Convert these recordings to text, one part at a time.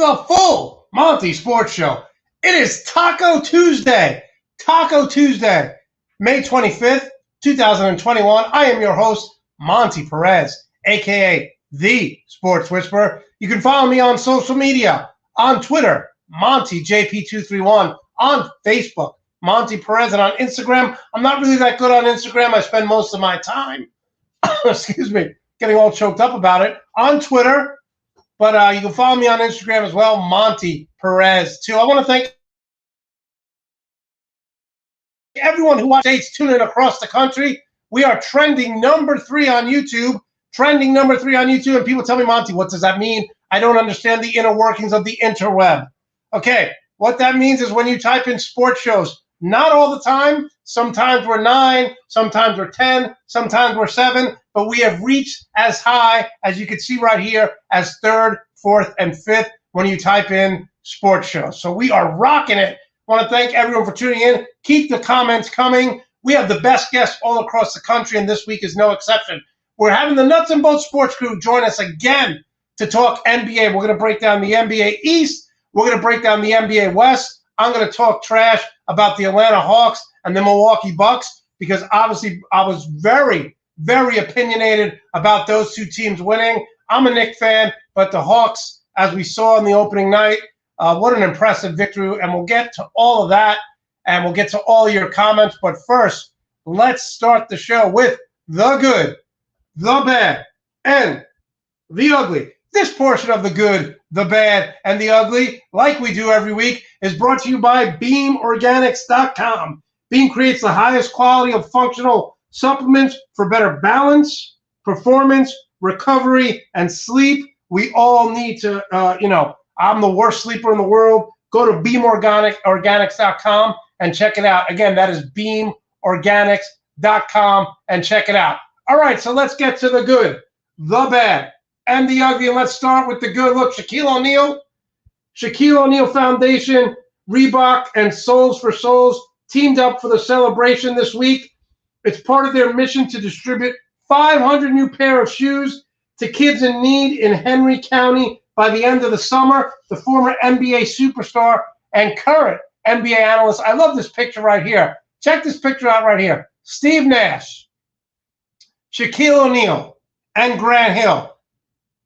the full Monte Sports Show. It is Taco Tuesday. Taco Tuesday, May 25th, 2021. I am your host, Monte Perez, a.k.a. The Sports Whisperer. You can follow me on social media, on Twitter, MonteJP231, on Facebook, Monte Perez, and on Instagram. I'm not really that good on Instagram. I spend most of my time, excuse me, getting all choked up about it, on Twitter. But you can follow me on Instagram as well, Monte Perez, too. I want to thank everyone who watches tuning in across the country. We are trending number 3 on YouTube. Trending number 3 on YouTube. And people tell me, Monte, what does that mean? I don't understand the inner workings of the interweb. Okay, what that means is when you type in sports shows, not all the time. Sometimes we're 9, sometimes we're 10, sometimes we're 7, but we have reached as high, as you can see right here, as 3rd, 4th, and 5th when you type in sports shows. So we are rocking it. I want to thank everyone for tuning in. Keep the comments coming. We have the best guests all across the country, and this week is no exception. We're having the Nuts and Bolts Sports Crew join us again to talk NBA. We're going to break down the NBA East. We're going to break down the NBA West. I'm going to talk trash about the Atlanta Hawks and the Milwaukee Bucks because obviously I was very, very opinionated about those two teams winning. I'm a Knicks fan, but the Hawks, as we saw in the opening night, what an impressive victory. And we'll get to all of that, and we'll get to all your comments. But first, let's start the show with the good, the bad, and the ugly. This portion of the good, the bad, and the ugly, like we do every week, is brought to you by BeamOrganics.com. Beam creates the highest quality of functional supplements for better balance, performance, recovery, and sleep. We all need to, I'm the worst sleeper in the world. Go to BeamOrganics.com and check it out. Again, that is BeamOrganics.com and check it out. All right, so let's get to the good, the bad, and the ugly. And let's start with the good. Look, Shaquille O'Neal Foundation, Reebok, and Souls for Souls teamed up for the celebration this week. It's part of their mission to distribute 500 new pair of shoes to kids in need in Henry County by the end of the summer. The former NBA superstar and current NBA analyst. I love this picture right here. Check this picture out right here. Steve Nash, Shaquille O'Neal, and Grant Hill.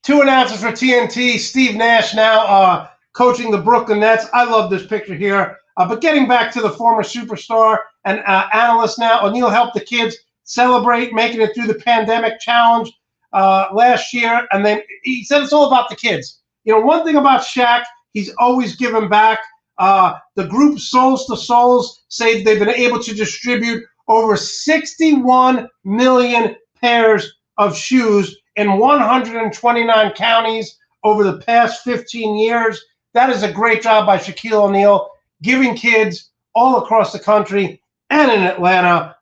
2 announcers for TNT. Steve Nash now coaching the Brooklyn Nets. I love this picture here. But getting back to the former superstar and analyst now, O'Neal helped the kids celebrate making it through the pandemic challenge last year. And then he said it's all about the kids. You know, one thing about Shaq, he's always given back. The group Souls to Souls say they've been able to distribute over 61 million pairs of shoes in 129 counties over the past 15 years. That is a great job by Shaquille O'Neal, giving kids all across the country and in Atlanta,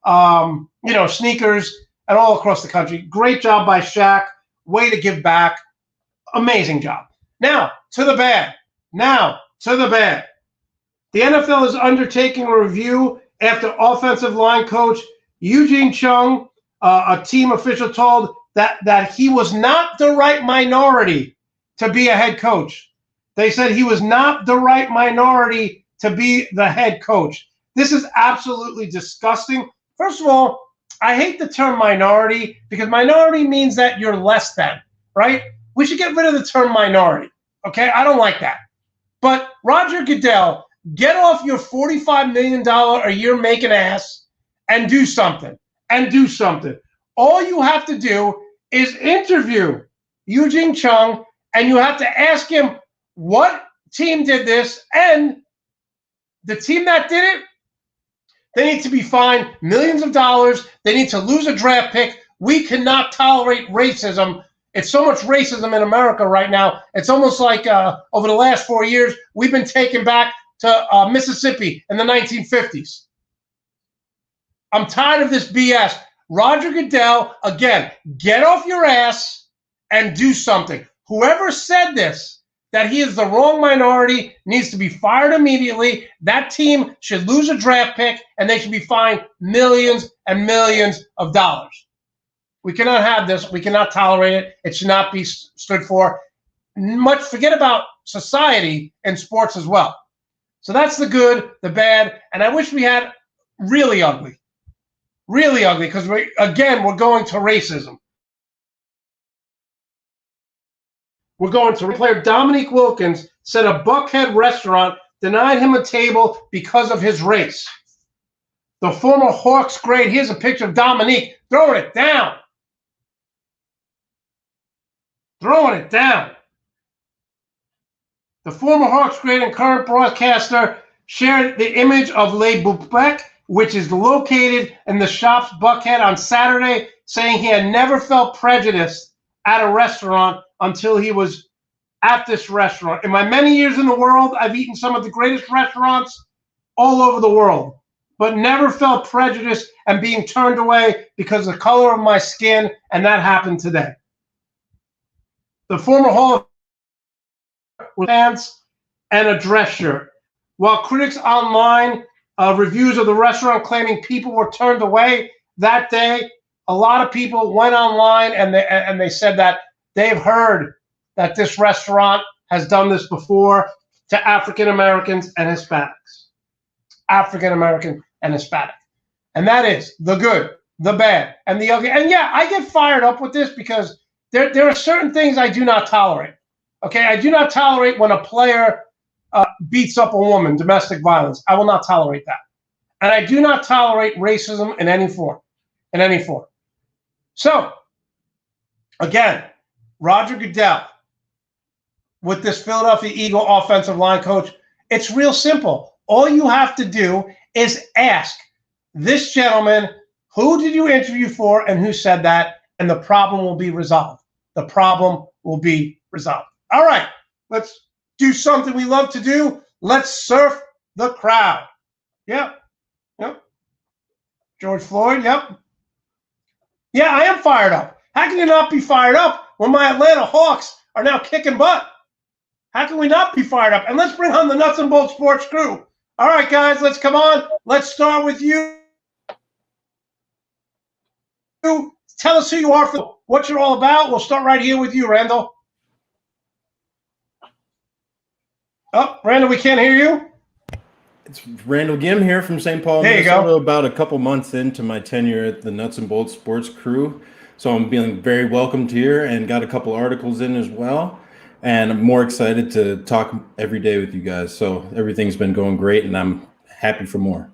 sneakers and all across the country. Great job by Shaq. Way to give back. Amazing job. Now, to the bad. The NFL is undertaking a review after offensive line coach Eugene Chung, a team official, told that he was not the right minority to be a head coach. They said he was not the right minority to be the head coach. This is absolutely disgusting. First of all, I hate the term minority because minority means that you're less than, right? We should get rid of the term minority, okay? I don't like that. But Roger Goodell, get off your $45 million a year making ass and do something. All you have to do is interview Eugene Chung, and you have to ask him what team did this, and the team that did it, they need to be fined millions of dollars. They need to lose a draft pick. We cannot tolerate racism. It's so much racism in America right now. It's almost like over the last 4 years, we've been taken back to Mississippi in the 1950s. I'm tired of this BS. Roger Goodell, again, get off your ass and do something. Whoever said this, that he is the wrong minority, needs to be fired immediately. That team should lose a draft pick, and they should be fined millions and millions of dollars. We cannot have this. We cannot tolerate it. It should not be stood for. forget about society and sports as well. So that's the good, the bad, and I wish we had really ugly, because we're going to racism. We're going to player Dominique Wilkins said a Buckhead restaurant denied him a table because of his race. The former Hawks great, here's a picture of Dominique throwing it down. Throwing it down. The former Hawks great and current broadcaster shared the image of Le Boubec, which is located in the shop's Buckhead on Saturday, saying he had never felt prejudiced at a restaurant until he was at this restaurant. In my many years in the world, I've eaten some of the greatest restaurants all over the world, but never felt prejudiced and being turned away because of the color of my skin, and that happened today. The former Hall of with pants and a dress shirt. While critics online reviews of the restaurant claiming people were turned away that day, a lot of people went online and they said that they've heard that this restaurant has done this before to African Americans and Hispanics. African American and Hispanic. And that is the good, the bad, and the ugly. And yeah, I get fired up with this because there are certain things I do not tolerate. Okay, I do not tolerate when a player beats up a woman, domestic violence. I will not tolerate that. And I do not tolerate racism in any form. So, again, Roger Goodell with this Philadelphia Eagle offensive line coach, it's real simple. All you have to do is ask this gentleman, who did you interview for and who said that, and the problem will be resolved. The problem will be resolved. All right, let's do something we love to do. Let's surf the crowd. Yep. George Floyd, yep. Yeah, I am fired up. How can you not be fired up when my Atlanta Hawks are now kicking butt? How can we not be fired up? And let's bring on the Nuts and Bolts Sports crew. All right, guys, let's come on. Let's start with you. Tell us who you are, for what you're all about. We'll start right here with you, Randall. Oh, Randall, we can't hear you. It's Randall Gim here from St. Paul, there Minnesota. You go. About a couple months into my tenure at the Nuts and Bolts Sports crew. So I'm feeling very welcomed here and got a couple articles in as well. And I'm more excited to talk every day with you guys. So everything's been going great, and I'm happy for more.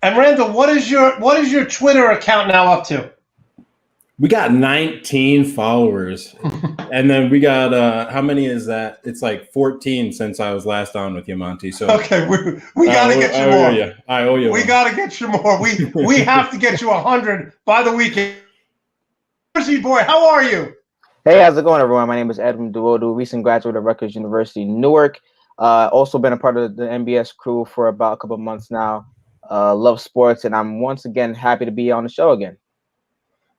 And Randall, what is your Twitter account now up to? We got 19 followers. And then we got, how many is that? It's like 14 since I was last on with you, Monte. So okay, we got to get you more. I owe you. We got to get you more. We have to get you 100 by the weekend. Jersey boy, how are you? Hey, how's it going, everyone? My name is Edwin Duodu, recent graduate of Rutgers University, Newark. Also been a part of the MBS crew for about a couple of months now. Love sports, and I'm once again happy to be on the show again.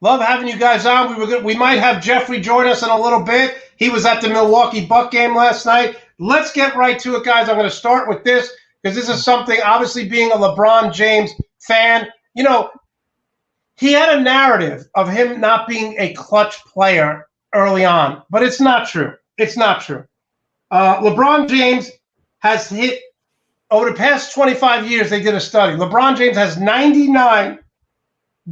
Love having you guys on. We might have Jeffrey join us in a little bit. He was at the Milwaukee Buck game last night. Let's get right to it, guys. I'm going to start with this because this is something, obviously being a LeBron James fan, you know, he had a narrative of him not being a clutch player early on, but it's not true. It's not true. LeBron James has hit, over the past 25 years, they did a study. LeBron James has 99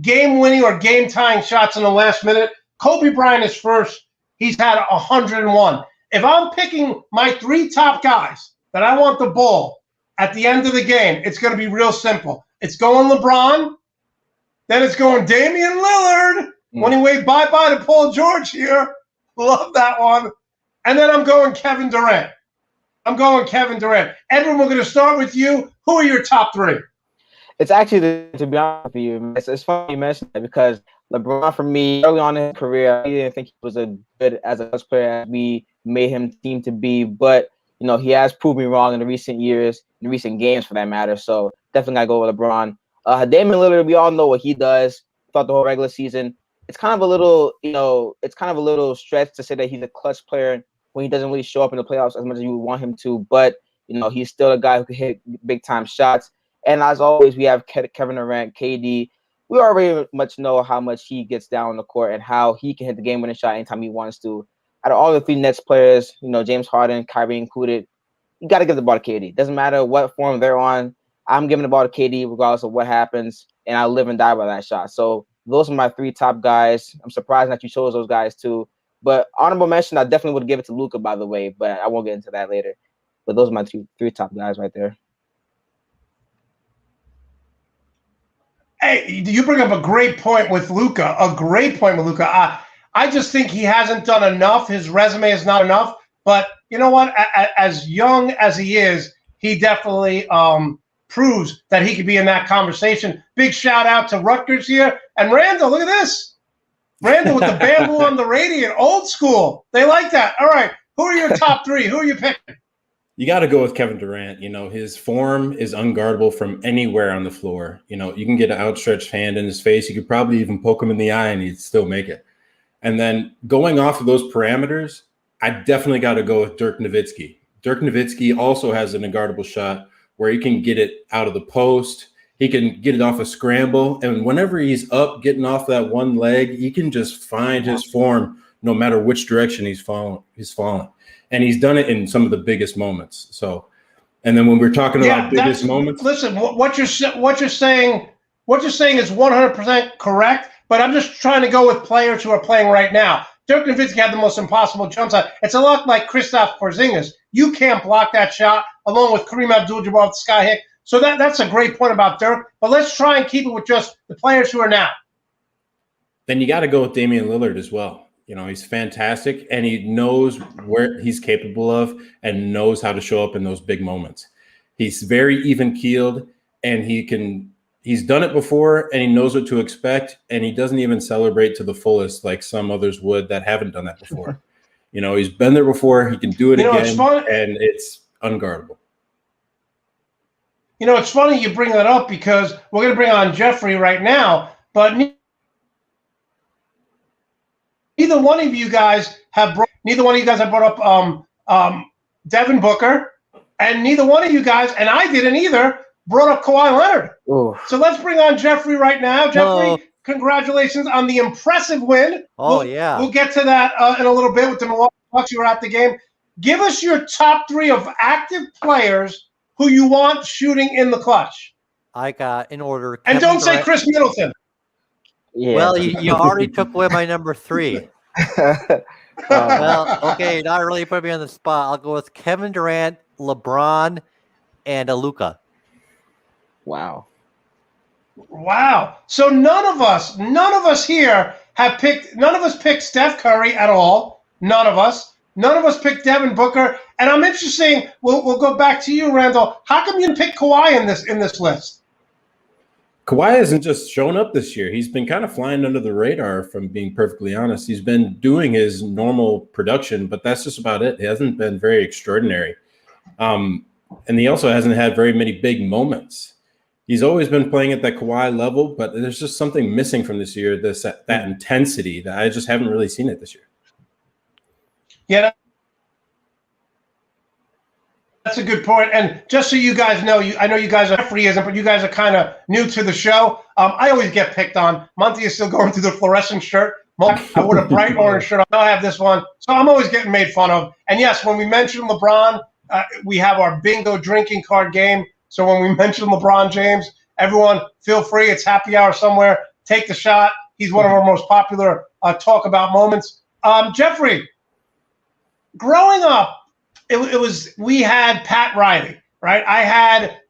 game-winning or game-tying shots in the last minute. Kobe Bryant is first. He's had 101. If I'm picking my three top guys that I want the ball at the end of the game, it's going to be real simple. It's going LeBron. Then it's going Damian Lillard when he waved bye-bye to Paul George here. Love that one. And then I'm going Kevin Durant. Edwin, we're going to start with you. Who are your top three? It's actually, to be honest with you, it's funny you mentioned that because LeBron, for me, early on in his career, I didn't think he was as good as a player as we made him seem to be. But, you know, he has proved me wrong in the recent years, in recent games for that matter. So definitely got to go with LeBron. Damian Lillard, we all know what he does throughout the whole regular season. It's kind of a little, stretch to say that he's a clutch player when he doesn't really show up in the playoffs as much as you would want him to. But, you know, he's still a guy who can hit big-time shots. And as always, we have Kevin Durant, KD. We already much know how much he gets down on the court and how he can hit the game-winning shot anytime he wants to. out of all the 3 Nets players, James Harden, Kyrie included, you got to give the ball to KD. Doesn't matter what form they're on. I'm giving the ball to KD regardless of what happens, and I live and die by that shot. So those are my 3 top guys. I'm surprised that you chose those guys too. But honorable mention, I definitely would give it to Luka, by the way, but I won't get into that later. But those are my 3 top guys right there. Hey, you bring up a great point with Luka. I just think he hasn't done enough. His resume is not enough. But you know what? As young as he is, he definitely proves that he could be in that conversation. Big shout out to Rutgers here. And Randall, look at this. Randall with the bamboo on the radiant, old school. They like that. All right. Who are your top 3? Who are you picking? You got to go with Kevin Durant. His form is unguardable from anywhere on the floor. You can get an outstretched hand in his face. You could probably even poke him in the eye and he'd still make it. And then going off of those parameters, I definitely got to go with Dirk Nowitzki. Dirk Nowitzki also has an unguardable shot where he can get it out of the post. He can get it off a scramble. And whenever he's up, getting off that one leg, he can just find his form no matter which direction he's falling. And he's done it in some of the biggest moments. So, and then when we're talking about biggest moments, listen, what you're saying is 100% correct. But I'm just trying to go with players who are playing right now. Dirk Nowitzki had the most impossible jump shot. It's a lot like Kristaps Porzingis. You can't block that shot, along with Kareem Abdul-Jabbar, the sky hit. So that's a great point about Dirk. But let's try and keep it with just the players who are now. Then you got to go with Damian Lillard as well. He's fantastic, and he knows where he's capable of and knows how to show up in those big moments. He's very even-keeled, and he's done it before, and he knows what to expect, and he doesn't even celebrate to the fullest like some others would that haven't done that before. He's been there before. He can do it again, and it's unguardable. It's funny you bring that up because we're going to bring on Jeffrey right now, but neither one of you guys have brought up Devin Booker, and neither one of you guys, and I didn't either, brought up Kawhi Leonard. Ooh. So let's bring on Jeffrey right now. Jeffrey, congratulations on the impressive win. We'll get to that in a little bit with the Milwaukee Bucks. You were at the game. Give us your top 3 of active players who you want shooting in the clutch. I got in order. And don't say Chris Middleton. Yeah. Well, you already took away my number 3. Well, okay, not really put me on the spot. I'll go with Kevin Durant, LeBron, and Luka. Wow. So none of us here picked Steph Curry at all. None of us picked Devin Booker. And I'm interested. We'll go back to you, Randall. How come you didn't pick Kawhi in this list? Kawhi hasn't just shown up this year. He's been kind of flying under the radar, from being perfectly honest. He's been doing his normal production, but that's just about it. He hasn't been very extraordinary. And he also hasn't had very many big moments. He's always been playing at that Kawhi level, but there's just something missing from this year, that intensity that I just haven't really seen it this year. Yeah, that's a good point. And just so you guys know, I know you guys are free, but you guys are kind of new to the show. I always get picked on. Monte is still going through the fluorescent shirt. I wore a bright orange shirt. I have this one. So I'm always getting made fun of. And yes, when we mention LeBron, we have our bingo drinking card game. So when we mention LeBron James, everyone feel free. It's happy hour somewhere. Take the shot. He's one of our most popular talk about moments. Jeffrey, growing up, we had Pat Riley, right? I had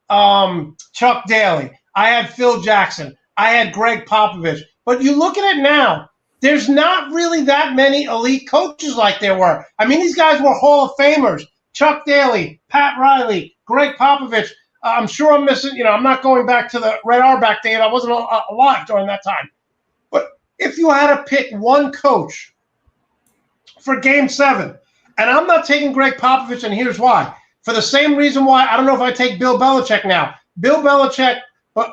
Chuck Daly. I had Phil Jackson. I had Greg Popovich. But you look at it now, there's not really that many elite coaches like there were. I mean, these guys were Hall of Famers. Chuck Daly, Pat Riley, Greg Popovich. I'm sure I'm missing, I'm not going back to the Red Auerbach day, and I wasn't alive during that time. But if you had to pick one coach for Game 7, and I'm not taking Greg Popovich, and here's why. For the same reason why, I don't know if I take Bill Belichick now. Bill Belichick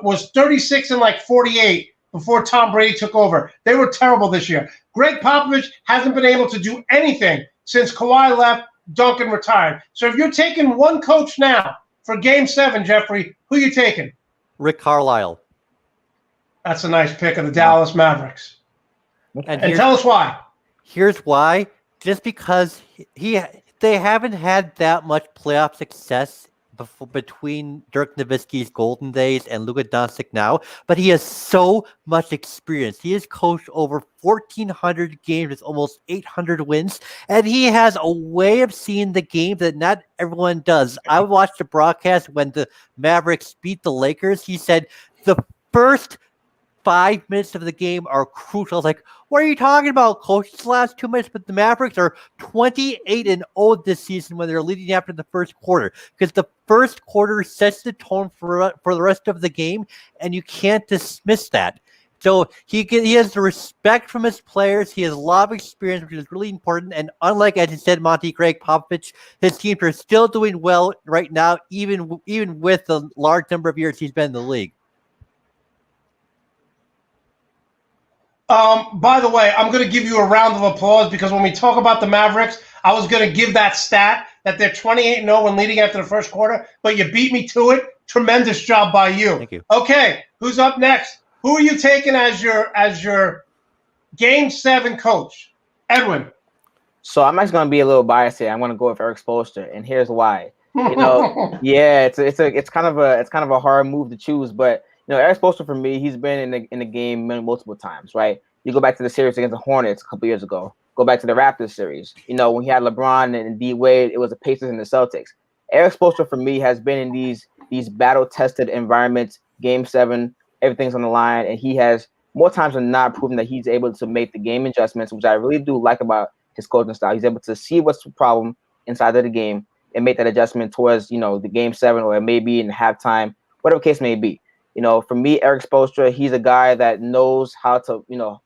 was 36 and like 48 before Tom Brady took over. They were terrible this year. Greg Popovich hasn't been able to do anything since Kawhi left, Duncan retired. So if you're taking one coach now for Game 7, Jeffrey, who are you taking? Rick Carlisle. That's a nice pick of the Dallas Mavericks. And tell us why. Here's why. just because they haven't had that much playoff success between Dirk Nowitzki's golden days and Luka Doncic now, but he has so much experience. He has coached over 1,400 games with almost 800 wins, and he has a way of seeing the game that not everyone does. I watched the broadcast when the Mavericks beat the Lakers. He said the first 5 minutes of the game are crucial. I was like, what are you talking about, coach? It's the last 2 minutes, but the Mavericks are 28-0 this season when they're leading after the first quarter, because the first quarter sets the tone for the rest of the game, and you can't dismiss that. So he has the respect from his players. He has a lot of experience, which is really important. And unlike, as you said, Monte, Greg Popovich, his teams are still doing well right now, even with the large number of years he's been in the league. By the way, I'm going to give you a round of applause because when we talk about the Mavericks, I was going to give that stat that they're 28-0 when leading after the first quarter, but you beat me to it. Tremendous job by you. Thank you. Okay, who's up next? Who are you taking as your Game 7 coach? Edwin. So I'm actually going to be a little biased here. I'm going to go with Eric Spoelstra, and here's why. Yeah, it's kind of a hard move to choose, but Eric Spoelstra, for me, he's been in the game multiple times, right? You go back to the series against the Hornets a couple years ago. Go back to the Raptors series. When he had LeBron and D Wade, it was the Pacers and the Celtics. Eric Spoelstra, for me, has been in these battle-tested environments. Game 7, everything's on the line, and he has more times than not proven that he's able to make the game adjustments, which I really do like about his coaching style. He's able to see what's the problem inside of the game and make that adjustment towards the Game 7, or it may be in halftime, whatever case may be. For me, Eric Spoelstra, he's a guy that knows how to,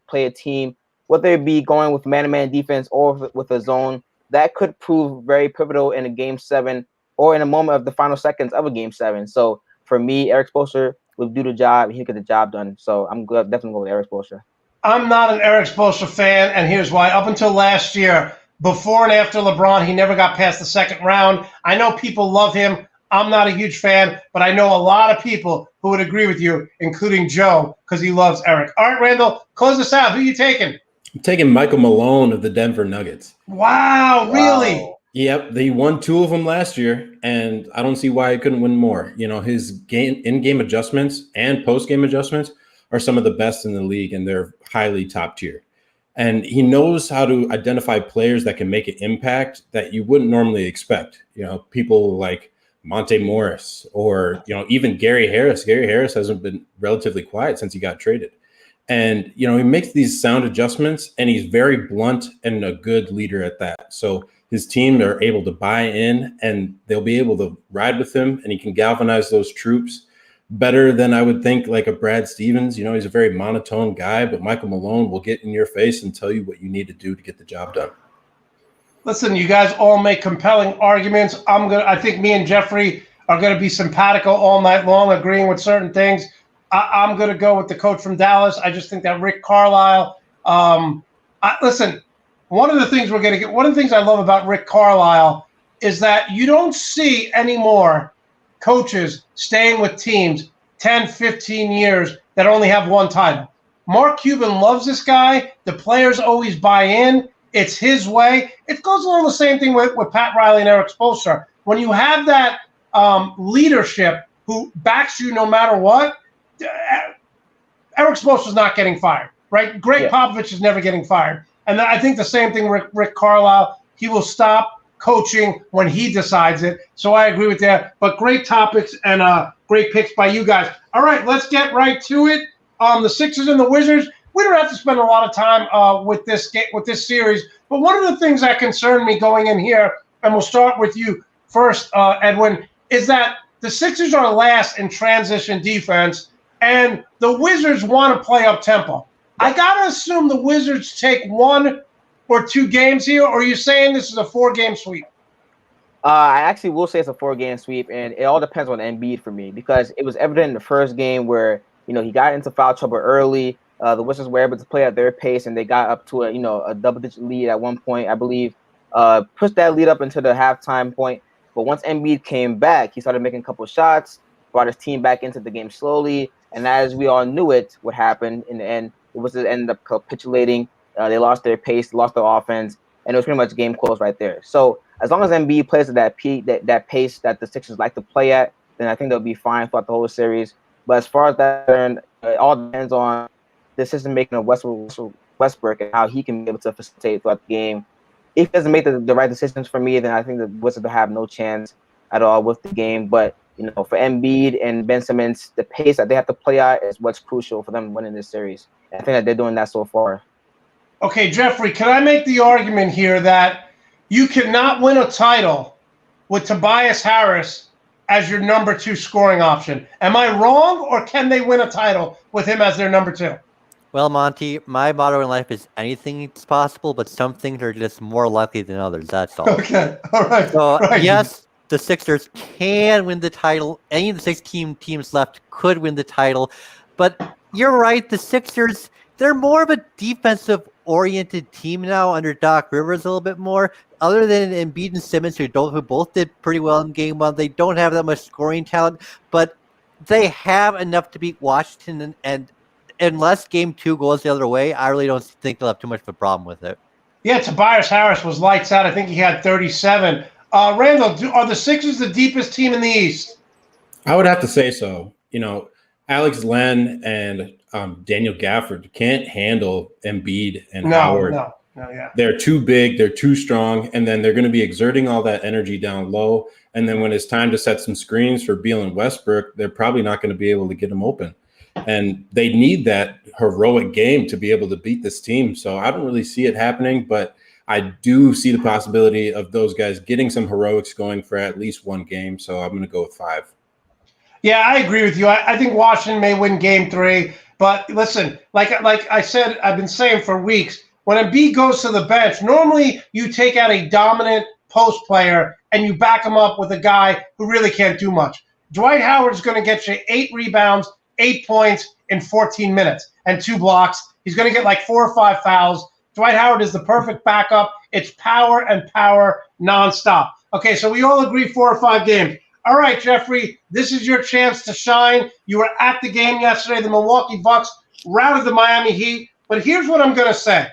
play a team, whether it be going with man-to-man defense or with a zone. That could prove very pivotal in a Game 7 or in a moment of the final seconds of a Game 7. So for me, Eric Spoelstra will do the job. He'll get the job done. So I'm definitely going with Eric Spoelstra. I'm not an Eric Spoelstra fan, and here's why. Up until last year, before and after LeBron, he never got past the second round. I know people love him. I'm not a huge fan, but I know a lot of people who would agree with you, including Joe, because he loves Eric. All right, Randall, close us out. Who are you taking? I'm taking Michael Malone of the Denver Nuggets. Wow, really? Wow. Yep, they won 2 of them last year, and I don't see why he couldn't win more. His in-game adjustments and post-game adjustments are some of the best in the league, and they're highly top tier. And he knows how to identify players that can make an impact that you wouldn't normally expect. People like Monte Morris or, even Gary Harris. Gary Harris hasn't been relatively quiet since he got traded. And, he makes these sound adjustments, and he's very blunt and a good leader at that. So his team are able to buy in, and they'll be able to ride with him, and he can galvanize those troops better than I would think like a Brad Stevens. He's a very monotone guy, but Michael Malone will get in your face and tell you what you need to do to get the job done. Listen, you guys all make compelling arguments. I think me and Jeffrey are gonna be simpatico all night long, agreeing with certain things. I'm gonna go with the coach from Dallas. I just think that Rick Carlisle. Listen, one of the things I love about Rick Carlisle is that you don't see anymore coaches staying with teams 10, 15 years that only have one title. Mark Cuban loves this guy. The players always buy in. It's his way. It goes along the same thing with Pat Riley and Eric Spoelstra. When you have that leadership who backs you no matter what, Eric Spoelstra's not getting fired, right? Greg Popovich is never getting fired. And I think the same thing with Rick Carlisle. He will stop coaching when he decides it. So I agree with that. But great topics and great picks by you guys. All right, let's get right to it. The Sixers and the Wizards. We don't have to spend a lot of time with this series. But one of the things that concerned me going in here, and we'll start with you first, Edwin, is that the Sixers are last in transition defense, and the Wizards want to play up tempo. I got to assume the Wizards take 1 or 2 games here, or are you saying this is a 4-game sweep? I actually will say it's a 4-game sweep, and it all depends on Embiid for me, because it was evident in the first game where he got into foul trouble early. The Wizards were able to play at their pace, and they got up to a double-digit lead at one point, I believe. Pushed that lead up into the halftime point, but once Embiid came back, he started making a couple of shots, brought his team back into the game slowly, and as we all knew it, what happened in the end, the Wizards ended up capitulating. They lost their pace, lost their offense, and it was pretty much game close right there. So as long as Embiid plays at that peak, that pace that the Sixers like to play at, then I think they'll be fine throughout the whole series. But as far as that, it all depends on the decision making of Westbrook and how he can be able to facilitate throughout the game. If he doesn't make the right decisions for me, then I think the Wizards will have no chance at all with the game. But for Embiid and Ben Simmons, the pace that they have to play at is what's crucial for them winning this series. And I think that they're doing that so far. Okay, Jeffrey, can I make the argument here that you cannot win a title with Tobias Harris as your number 2 scoring option? Am I wrong, or can they win a title with him as their number 2? Well, Monty, my motto in life is anything is possible, but some things are just more likely than others. That's all. Okay, all right. So, right. yes, the Sixers can win the title. Any of the 16 teams left could win the title. But you're right, the Sixers, they're more of a defensive-oriented team now under Doc Rivers a little bit more. Other than Embiid and Simmons, who both did pretty well in Game 1, they don't have that much scoring talent, but they have enough to beat Washington, and unless Game 2 goes the other way, I really don't think they'll have too much of a problem with it. Yeah, Tobias Harris was lights out. I think he had 37. Randall, are the Sixers the deepest team in the East? I would have to say so. Alex Len and Daniel Gafford can't handle Embiid and Howard. No, yeah. They're too big, they're too strong, and then they're going to be exerting all that energy down low. And then when it's time to set some screens for Beal and Westbrook, they're probably not going to be able to get them open. And they need that heroic game to be able to beat this team. So I don't really see it happening, but I do see the possibility of those guys getting some heroics going for at least one game. So I'm going to go with 5. Yeah, I agree with you. I think Washington may win Game 3. But listen, like I said, I've been saying for weeks, when Embiid goes to the bench, normally you take out a dominant post player and you back him up with a guy who really can't do much. Dwight Howard's going to get you 8 rebounds, 8 points in 14 minutes and 2 blocks. He's going to get like 4 or 5 fouls. Dwight Howard is the perfect backup. It's power and power nonstop. Okay, so we all agree 4 or 5 games. All right, Jeffrey, this is your chance to shine. You were at the game yesterday. The Milwaukee Bucks routed the Miami Heat. But here's what I'm going to say.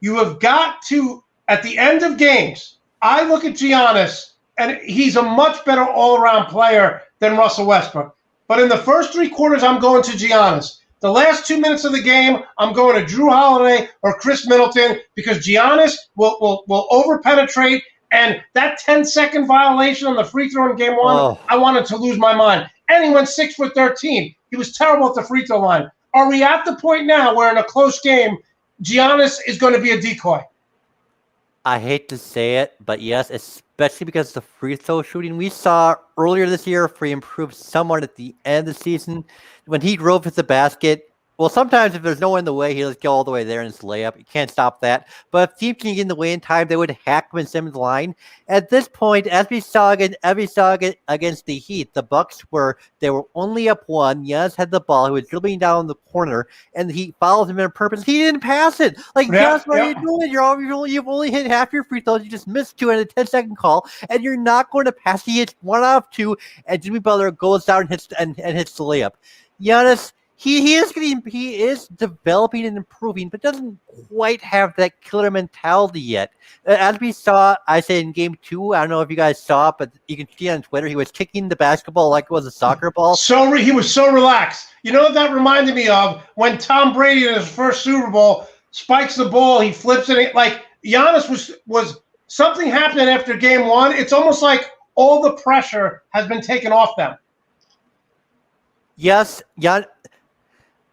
You have got to, at the end of games, I look at Giannis, and he's a much better all-around player than Russell Westbrook. But in the first 3 quarters, I'm going to Giannis. The last 2 minutes of the game, I'm going to Drew Holiday or Chris Middleton because Giannis will over-penetrate. And that 10-second violation on the free throw in Game 1, I wanted to lose my mind. And he went 6 for 13. He was terrible at the free throw line. Are we at the point now where in a close game, Giannis is going to be a decoy? I hate to say it, but yes, especially because of the free throw shooting. We saw earlier this year, if he improved somewhat at the end of the season, when he drove to the basket. Well, sometimes if there's no one in the way, he'll just go all the way there and it's layup. You can't stop that. But if teams can get in the way in time, they would hack him in Simmons' line. At this point, as we saw against the Heat, the Bucks were only up 1. Giannis had the ball. He was dribbling down the corner, and he follows him in purpose. He didn't pass it. Giannis, what are you doing? You've only hit half your free throws. You just missed 2 on a 10-second call, and you're not going to pass. He hits 1 out of 2, and Jimmy Butler goes down and hits the layup. Giannis. He is developing and improving, but doesn't quite have that killer mentality yet. As we saw, I say in Game 2, I don't know if you guys saw it, but you can see on Twitter, he was kicking the basketball like it was a soccer ball. He was so relaxed. You know what that reminded me of? When Tom Brady in his first Super Bowl spikes the ball, he flips it. Like Giannis was something happening after Game 1. It's almost like all the pressure has been taken off them. Yes,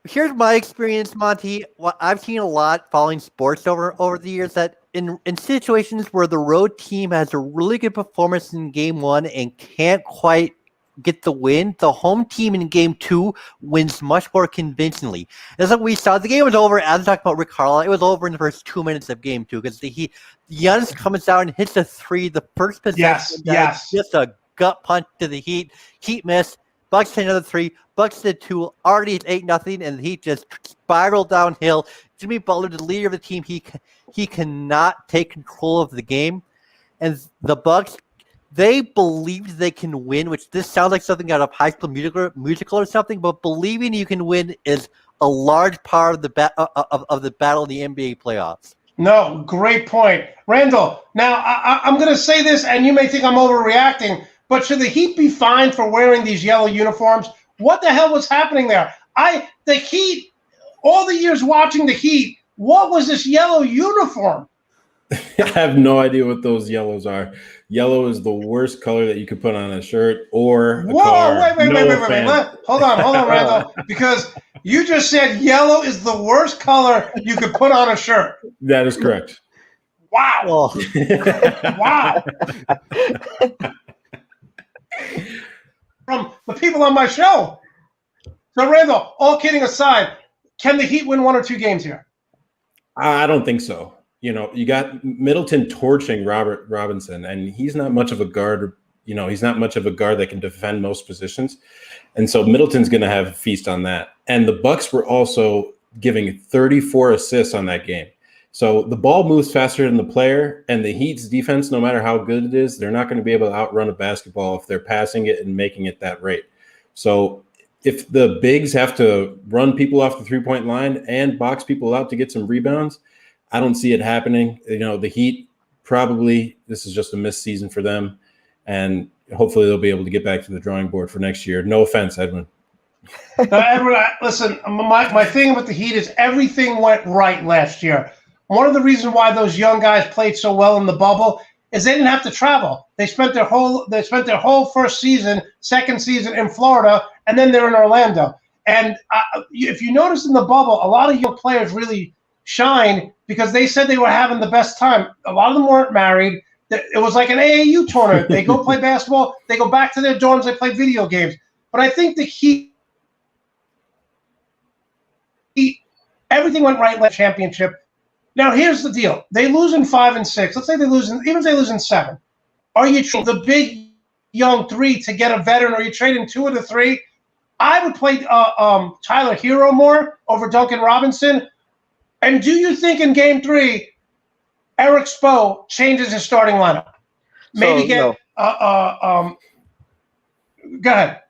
here's my experience, Monty. What I've seen a lot following sports over the years, that in situations where the road team has a really good performance in Game 1 and can't quite get the win, the home team in Game 2 wins much more convincingly. That's what we saw. The game was over. As I talked about Rick Carlisle, it was over in the first 2 minutes of Game 2 because Giannis comes out and hits a 3. The first possession, yes. Just a gut punch to the Heat. Heat miss. Bucks hit another 3. Bucks did 2. Already it's 8-0, and he just spiraled downhill. Jimmy Butler, the leader of the team, he cannot take control of the game. And the Bucks, they believe they can win, which this sounds like something out of High School Musical or something, but believing you can win is a large part of the battle in the NBA playoffs. No, great point. Randall, now I'm going to say this, and you may think I'm overreacting, but should the Heat be fined for wearing these yellow uniforms? What the hell was happening there? The Heat, all the years watching the Heat, what was this yellow uniform? I have no idea what those yellows are. Yellow is the worst color that you could put on a shirt or a car. Wait. Hold on, Randall, because you just said yellow is the worst color you could put on a shirt. That is correct. Wow. Oh, Wow. From the people on my show. So, Randall, all kidding aside, can the Heat win 1 or 2 games here? I don't think so. You got Middleton torching Robert Robinson, and he's not much of a guard. He's not much of a guard that can defend most positions. And so Middleton's going to have a feast on that. And the Bucks were also giving 34 assists on that game. So the ball moves faster than the player, and the Heat's defense, no matter how good it is, they're not going to be able to outrun a basketball if they're passing it and making it that rate. So if the bigs have to run people off the three-point line and box people out to get some rebounds, I don't see it happening. The Heat probably, this is just a missed season for them, and hopefully they'll be able to get back to the drawing board for next year. No offense, Edwin. Now, Edwin, listen, my thing with the Heat is everything went right last year. One of the reasons why those young guys played so well in the bubble is they didn't have to travel. They spent their whole first season, second season in Florida, and then they're in Orlando. And if you notice in the bubble, a lot of young players really shine because they said they were having the best time. A lot of them weren't married. It was like an AAU tournament. They go play basketball. They go back to their dorms. They play video games. But I think the Heat, everything went right in the championship. Now, here's the deal. They lose in 5 and 6. Let's say even if they lose in 7. Are you trading the big young 3 to get a veteran? Or are you trading 2 of the 3? I would play Tyler Hero more over Duncan Robinson. And do you think in Game 3, Eric Spo changes his starting lineup? Maybe go ahead.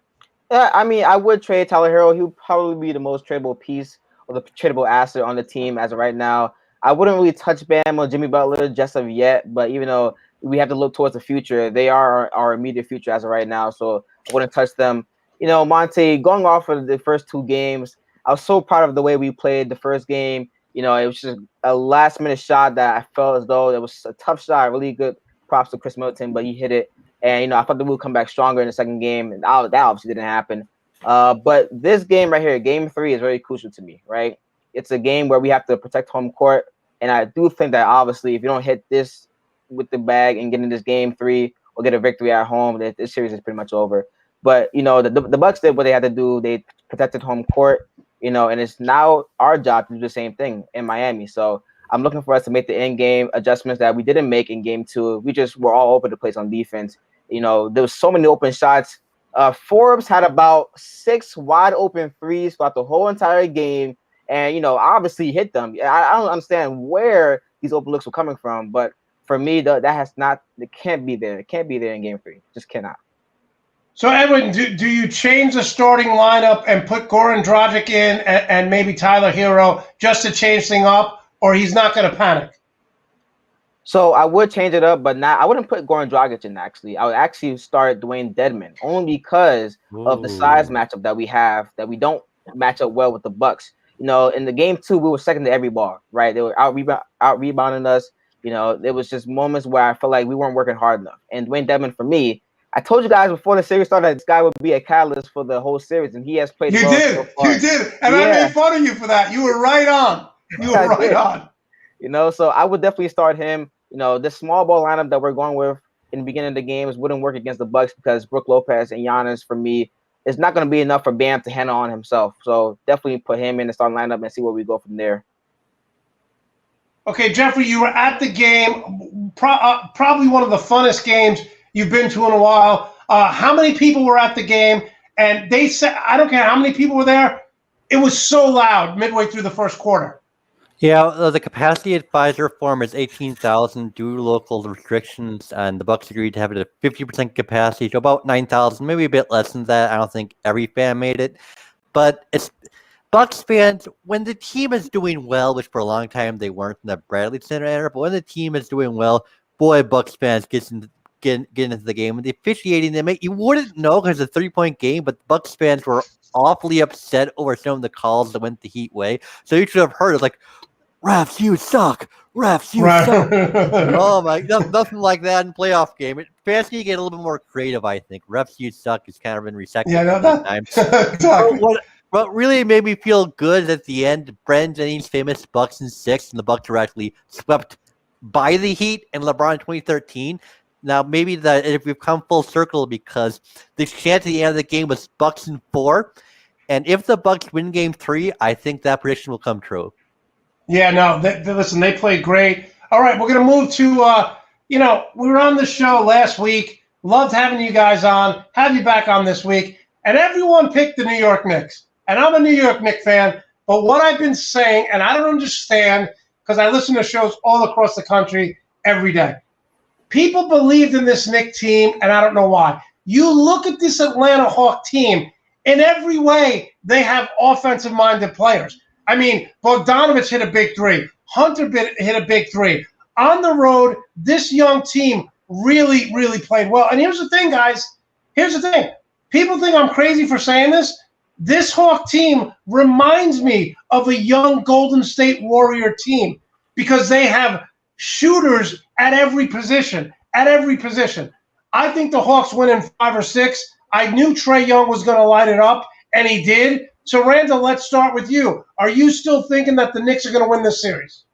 Yeah, I mean, I would trade Tyler Hero. He would probably be the most tradable piece or the tradable asset on the team as of right now. I wouldn't really touch Bam or Jimmy Butler just of yet, but even though we have to look towards the future, they are our immediate future as of right now, so I wouldn't touch them. Monte, going off of the first 2 games, I was so proud of the way we played the first game. It was just a last-minute shot that I felt as though it was a tough shot, really good props to Chris Middleton, but he hit it. And, I thought that we would come back stronger in the second game, and that obviously didn't happen. But this game right here, Game 3, is very crucial to me, right? It's a game where we have to protect home court, and I do think that, obviously, if you don't hit this with the bag and get in this Game 3 or get a victory at home, that this series is pretty much over. But, the Bucks did what they had to do. They protected home court. And it's now our job to do the same thing in Miami. So I'm looking for us to make the in-game adjustments that we didn't make in Game 2. We just were all over the place on defense. There was so many open shots. Forbes had about 6 wide open threes throughout the whole entire game. And, obviously hit them. I don't understand where these open looks were coming from. But for me, it can't be there. It can't be there in Game 3. Just cannot. So, Edwin, do you change the starting lineup and put Goran Dragic in and maybe Tyler Hero just to change things up, or he's not going to panic? So I would change it up, but I wouldn't put Goran Dragic in, actually. I would actually start Dwayne Dedmon, only because of the size matchup that we have, that we don't match up well with the Bucks. In the Game 2, we were second to every ball, right? They were out rebounding us. There was just moments where I felt like we weren't working hard enough. And Dwayne Dedmon, for me, I told you guys before the series started that this guy would be a catalyst for the whole series, and he has played. You did, and I made fun of you for that. You were right on. So I would definitely start him. The small ball lineup that we're going with in the beginning of the games wouldn't work against the Bucks because Brook Lopez and Giannis, for me, is not going to be enough for Bam to handle on himself. So definitely put him in the starting lineup and see where we go from there. Okay, Jeffrey, you were at the game, probably one of the funnest games you've been to in a while. How many people were at the game? And they said, I don't care how many people were there, it was so loud midway through the first quarter. Yeah, the capacity at Pfizer Forum is 18,000 due to local restrictions, and the Bucks agreed to have it at 50% capacity, so about 9,000, maybe a bit less than that. I don't think every fan made it, but Bucks fans, when the team is doing well, which for a long time they weren't in the Bradley Center era, but when the team is doing well, boy, Bucks fans get into the game. And the officiating, you wouldn't know because it's a 3-point game, but Bucks fans were awfully upset over some of the calls that went the Heat way. So you should have heard it like, refs, you suck. Refs, you suck. Oh my, nothing like that in playoff game. Fans need to get a little bit more creative, I think. Refs, you suck has kind of been recycled. Yeah, no, exactly. What really made me feel good at the end, Brandon Jennings' famous Bucks in 6, and the Bucks were actually swept by the Heat and LeBron in 2013. Now, maybe if we've come full circle because the chant at the end of the game was Bucks in 4. And if the Bucks win game 3, I think that prediction will come true. Yeah, no, listen, they played great. All right, we're going to move to, we were on the show last week. Loved having you guys on. Have you back on this week. And everyone picked the New York Knicks. And I'm a New York Knicks fan. But what I've been saying, and I don't understand because I listen to shows all across the country every day. People believed in this Knicks team, and I don't know why. You look at this Atlanta Hawk team, in every way, they have offensive-minded players. I mean, Bogdanovich hit a big 3. Hunter hit a big 3. On the road, this young team really, really played well. And here's the thing, guys. Here's the thing. People think I'm crazy for saying this. This Hawk team reminds me of a young Golden State Warrior team because they have shooters at every position, I think the Hawks win in 5 or 6. I knew Trae Young was going to light it up, and he did. So, Randall, let's start with you. Are you still thinking that the Knicks are going to win this series?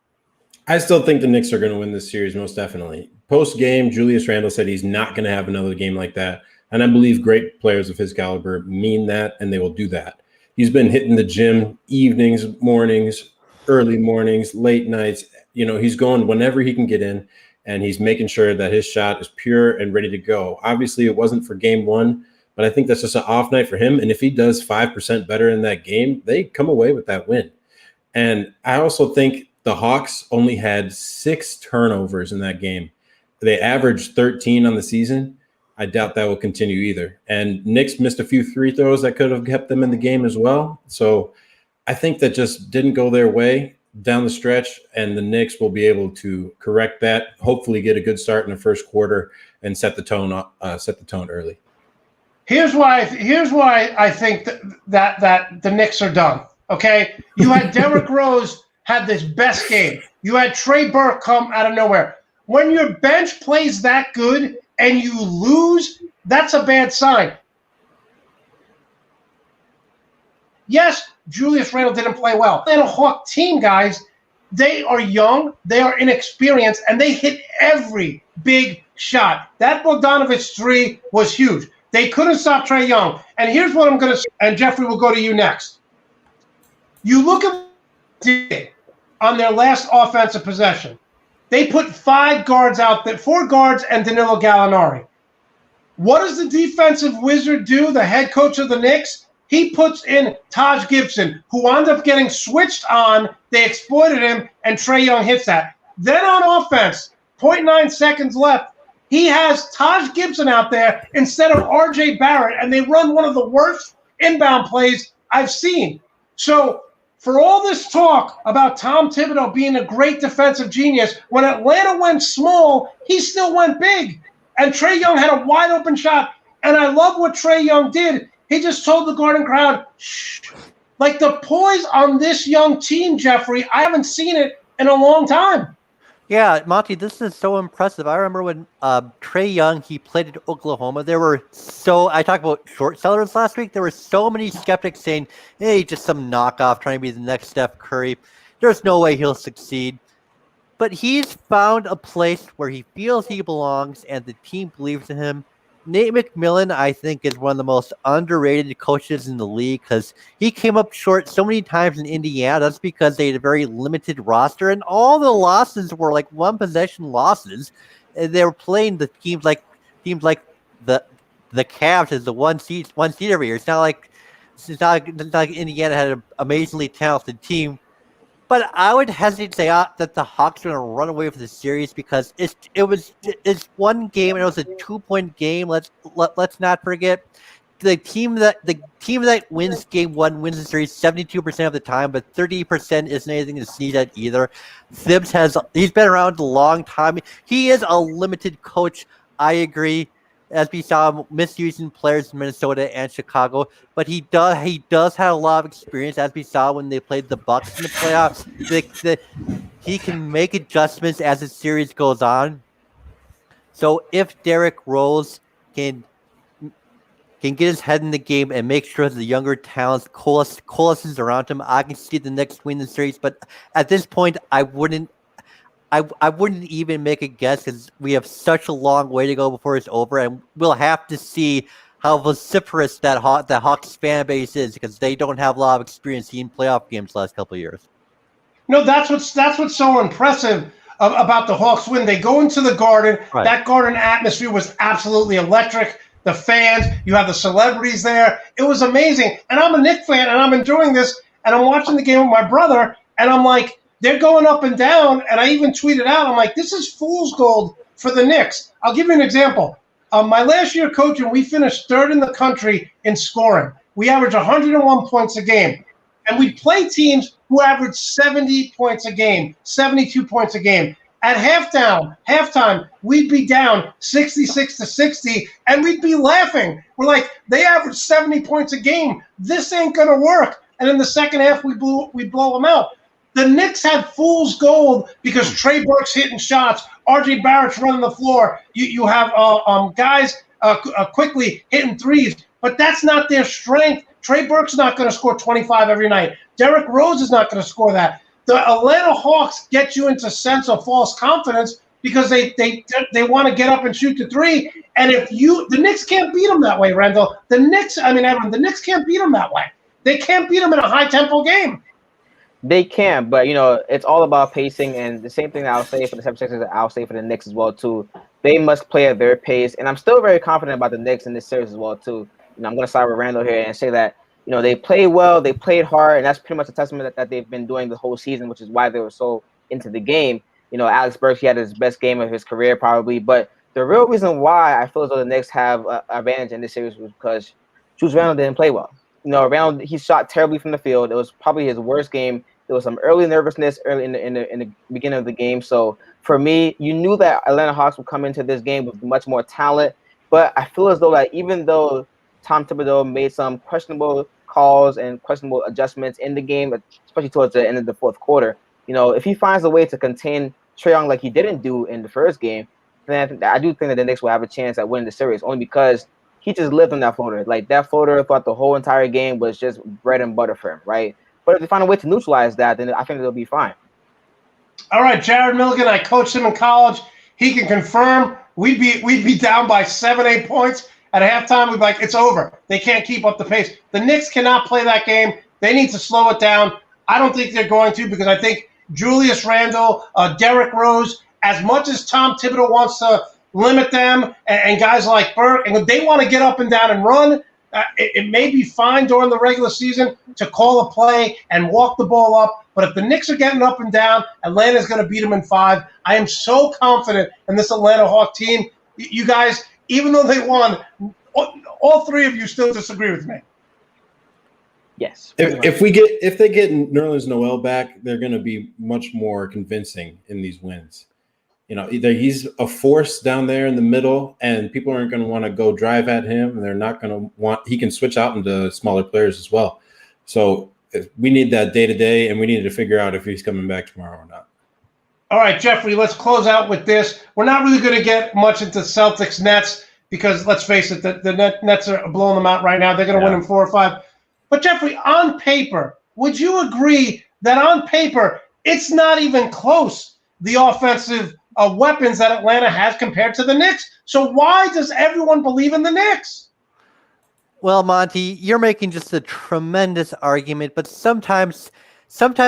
I still think the Knicks are going to win this series, most definitely. Post-game, Julius Randle said he's not going to have another game like that. And I believe great players of his caliber mean that, and they will do that. He's been hitting the gym evenings, mornings, early mornings, late nights. He's going whenever he can get in, and he's making sure that his shot is pure and ready to go. Obviously, it wasn't for game 1, but I think that's just an off night for him. And if he does 5% better in that game, they come away with that win. And I also think the Hawks only had 6 turnovers in that game. They averaged 13 on the season. I doubt that will continue either. And Knicks missed a few free throws that could have kept them in the game as well. So I think that just didn't go their way down the stretch, and the Knicks will be able to correct that, hopefully get a good start in the first quarter and set the tone early. Here's why I think that the Knicks are done. Okay? You had Derrick Rose had this best game. You had Trey Burke come out of nowhere. When your bench plays that good and you lose, that's a bad sign. Yes, Julius Randle didn't play well. The Hawk team, guys, they are young, they are inexperienced, and they hit every big shot. That Bogdanovich 3 was huge. They couldn't stop Trae Young. And here's what I'm going to say, and Jeffrey will go to you next. You look at what they did on their last offensive possession. They put 5 guards out there, 4 guards and Danilo Gallinari. What does the defensive wizard do, the head coach of the Knicks? He puts in Taj Gibson, who wound up getting switched on. They exploited him, and Trae Young hits that. Then on offense, 0.9 seconds left, he has Taj Gibson out there instead of R.J. Barrett, and they run one of the worst inbound plays I've seen. So for all this talk about Tom Thibodeau being a great defensive genius, when Atlanta went small, he still went big. And Trae Young had a wide open shot. And I love what Trae Young did. He just told the Garden crowd, shh. Like the poise on this young team, Jeffrey, I haven't seen it in a long time. Yeah, Monte, this is so impressive. I remember when Trae Young, he played at Oklahoma. I talked about short sellers last week. There were so many skeptics saying, hey, just some knockoff trying to be the next Steph Curry. There's no way he'll succeed. But he's found a place where he feels he belongs and the team believes in him. Nate McMillan, I think, is one of the most underrated coaches in the league because he came up short so many times in Indiana. That's because they had a very limited roster, and all the losses were like one-possession losses. And they were playing the teams like the Cavs as the one seed every year. It's not like Indiana had an amazingly talented team. But I would hesitate to say that the Hawks are going to run away from the series because it's one game and it was a 2-point game. Let's not forget, the team that wins game one wins the series 72% of the time, but 30% isn't anything to sneeze at either. Thibs he's been around a long time. He is a limited coach. I agree. As we saw misusing players in Minnesota and Chicago, but he does have a lot of experience, as we saw when they played the Bucks in the playoffs. He can make adjustments as the series goes on. So if Derrick Rose can get his head in the game and make sure that the younger talents coalesces around him, I can see the Knicks win the series. But at this point, I wouldn't even make a guess because we have such a long way to go before it's over, and we'll have to see how vociferous that Hawks fan base is because they don't have a lot of experience seeing playoff games the last couple of years. No, that's what's so impressive about the Hawks win. They go into the Garden. Right. That Garden atmosphere was absolutely electric. The fans, you have the celebrities there. It was amazing. And I'm a Knicks fan, and I'm enjoying this, and I'm watching the game with my brother, and I'm like, they're going up and down, and I even tweeted out, I'm like, this is fool's gold for the Knicks. I'll give you an example. My last year coaching, we finished third in the country in scoring. We averaged 101 points a game. And we play teams who average 70 points a game, 72 points a game. At halftime, we'd be down 66-60, and we'd be laughing. We're like, they average 70 points a game. This ain't going to work. And in the second half, we blow them out. The Knicks had fool's gold because Trey Burke's hitting shots. R.J. Barrett's running the floor. You have guys quickly hitting threes. But that's not their strength. Trey Burke's not going to score 25 every night. Derrick Rose is not going to score that. The Atlanta Hawks get you into a sense of false confidence because they want to get up and shoot the three. And the Knicks can't beat them that way, Randall. Edwin, the Knicks can't beat them that way. They can't beat them in a high-tempo game. They can, but, it's all about pacing, and the same thing that I'll say for the 76ers, I'll say for the Knicks as well, too. They must play at their pace, and I'm still very confident about the Knicks in this series as well, too. I'm going to side with Randall here and say that, they played well, they played hard, and that's pretty much a testament that they've been doing the whole season, which is why they were so into the game. Alex Burks, he had his best game of his career probably, but the real reason why I feel as though the Knicks have an advantage in this series was because Julius Randle didn't play well. Randle, he shot terribly from the field. It was probably his worst game. There was some early nervousness early in the beginning of the game. So for me, you knew that Atlanta Hawks would come into this game with much more talent, but I feel as though that even though Tom Thibodeau made some questionable calls and questionable adjustments in the game, especially towards the end of the fourth quarter, if he finds a way to contain Trae Young like he didn't do in the first game, then I do think that the Knicks will have a chance at winning the series, only because he just lived on that floater. Like, that floater throughout the whole entire game was just bread and butter for him, right? But if they find a way to neutralize that, then I think they'll be fine. All right, Jared Milligan, I coached him in college. He can confirm we'd be down by 7-8 points. At halftime, we'd be like, it's over. They can't keep up the pace. The Knicks cannot play that game. They need to slow it down. I don't think they're going to, because I think Julius Randle, Derrick Rose, as much as Tom Thibodeau wants to limit them and guys like Burke, and they want to get up and down and run, it may be fine during the regular season to call a play and walk the ball up. But if the Knicks are getting up and down, Atlanta's going to beat them in 5. I am so confident in this Atlanta Hawk team. You guys, even though they won, all three of you still disagree with me. Yes. If they get Nerlens Noel back, they're going to be much more convincing in these wins. Either he's a force down there in the middle, and people aren't going to want to go drive at him, and they're not going to want. He can switch out into smaller players as well. So we need that day to day, and we need to figure out if he's coming back tomorrow or not. All right, Jeffrey, let's close out with this. We're not really going to get much into Celtics Nets because, let's face it, the Nets are blowing them out right now. They're going to win in 4 or 5. But, Jeffrey, on paper, would you agree that on paper it's not even close, the offensive weapons that Atlanta has compared to the Knicks? So why does everyone believe in the Knicks? Well, Monty, you're making just a tremendous argument, but sometimes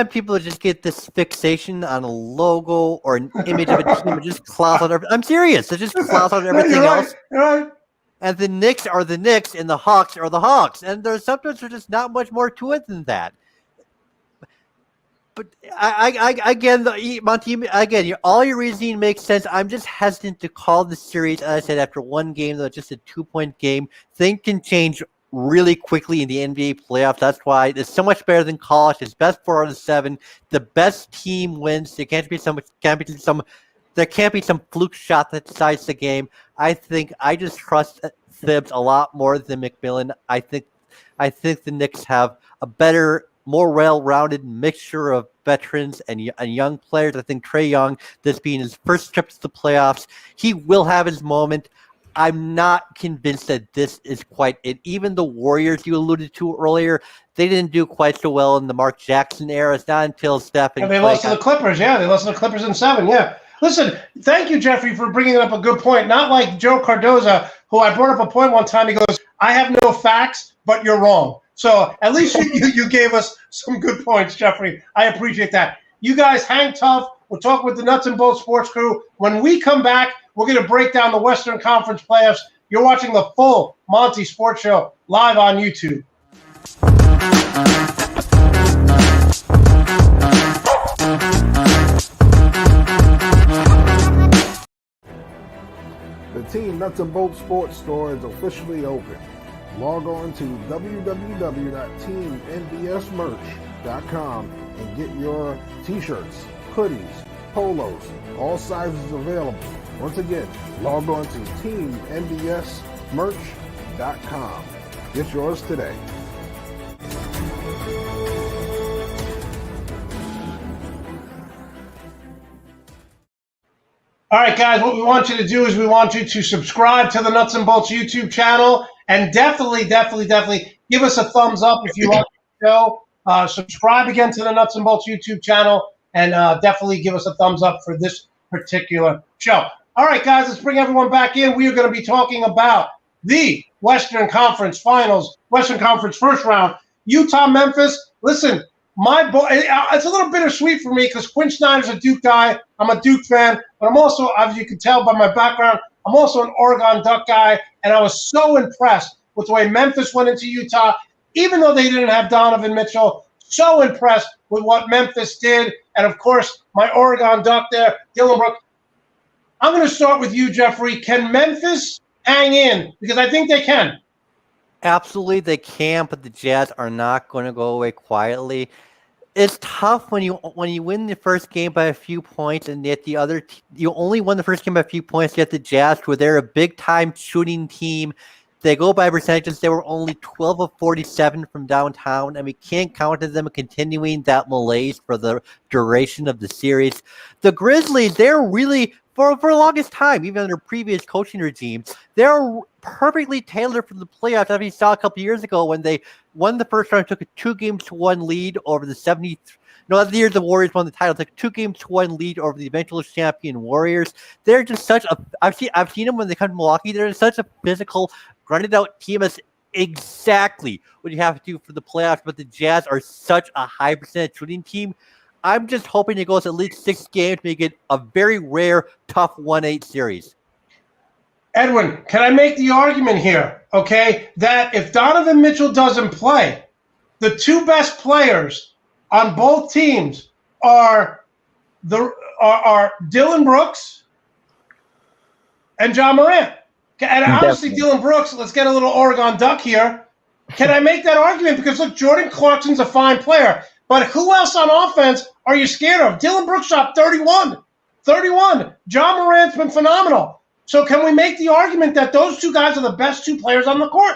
people just get this fixation on a logo or an image of a team and just cloud out everything. I'm serious. It just clouds out everything else. Right. And the Knicks are the Knicks and the Hawks are the Hawks. And there's just not much more to it than that. But Monty, all your reasoning makes sense. I'm just hesitant to call the series. As I said, after one game, though, just a 2-point game, things can change really quickly in the NBA playoffs. That's why it's so much better than college. It's best 4 out of 7. The best team wins. There can't be some fluke shot that decides the game. I just trust Thibs a lot more than McMillan. I think the Knicks have a better, more well-rounded mixture of veterans and young players. I think Trae Young, this being his first trip to the playoffs, he will have his moment. I'm not convinced that this is quite it. Even the Warriors you alluded to earlier, they didn't do quite so well in the Mark Jackson era. It's not until Steph and they lost to the Clippers. Yeah, they lost to the Clippers in 7. Yeah. Listen, thank you, Jeffrey, for bringing up a good point. Not like Joe Cardoza, who I brought up a point one time. He goes, I have no facts, but you're wrong. So at least you gave us some good points, Jeffrey. I appreciate that. You guys hang tough. We'll talk with the Nuts and Bolts Sports Crew. When we come back, we're going to break down the Western Conference playoffs. You're watching the full Monte Sports Show live on YouTube. The Team Nuts and Bolts Sports Store is officially open. Log on to www.teamnbsmerch.com and get your t-shirts, hoodies, polos, all sizes available. Once again, log on to teamnbsmerch.com. Get yours today. All right, guys, what we want you to do is we want you to subscribe to the Nuts and Bolts YouTube channel and definitely give us a thumbs up if you like the show. Subscribe again to the Nuts and Bolts YouTube channel and definitely give us a thumbs up for this particular show. All right, guys, let's bring everyone back in. We are going to be talking about the Western Conference Finals, Western Conference first round. Utah, Memphis. Listen, my boy, it's a little bittersweet for me because Quinn Snyder's a Duke guy. I'm a Duke fan, but I'm also, as you can tell by my background, I'm also an Oregon Duck guy, and I was so impressed with the way Memphis went into Utah, even though they didn't have Donovan Mitchell. So impressed with what Memphis did, and of course, my Oregon Duck there, Dylan Brooks. I'm going to start with you, Jeffrey. Can Memphis hang in? Because I think they can. Absolutely, they can, but the Jazz are not going to go away quietly. It's tough when you win the first game by a few points, and yet you only won the first game by a few points. Yet the Jazz, where they're a big time shooting team, they go by percentages. They were only 12 of 47 from downtown, and we can't count on them continuing that malaise for the duration of the series. The Grizzlies, they're really, for the longest time, even under previous coaching regimes, they're perfectly tailored for the playoffs. As we saw a couple years ago when they won the first round, took a 2-1 lead over the 70. No, the year the Warriors won the title, took a 2-1 lead over the eventual champion Warriors. They're just such a. I've seen them when they come to Milwaukee. They're such a physical, grinded out team. That's exactly what you have to do for the playoffs. But the Jazz are such a high percentage shooting team. I'm just hoping it goes at least 6 games, make it a very rare, tough 1-8 series. Edwin, can I make the argument here, okay, that if Donovan Mitchell doesn't play, the two best players on both teams are Dylan Brooks and John Morant. And obviously Dylan Brooks, let's get a little Oregon Duck here. Can I make that argument? Because, look, Jordan Clarkson's a fine player. But who else on offense are you scared of? Dylan Brooks shot 31. John Morant's been phenomenal. So can we make the argument that those two guys are the best two players on the court?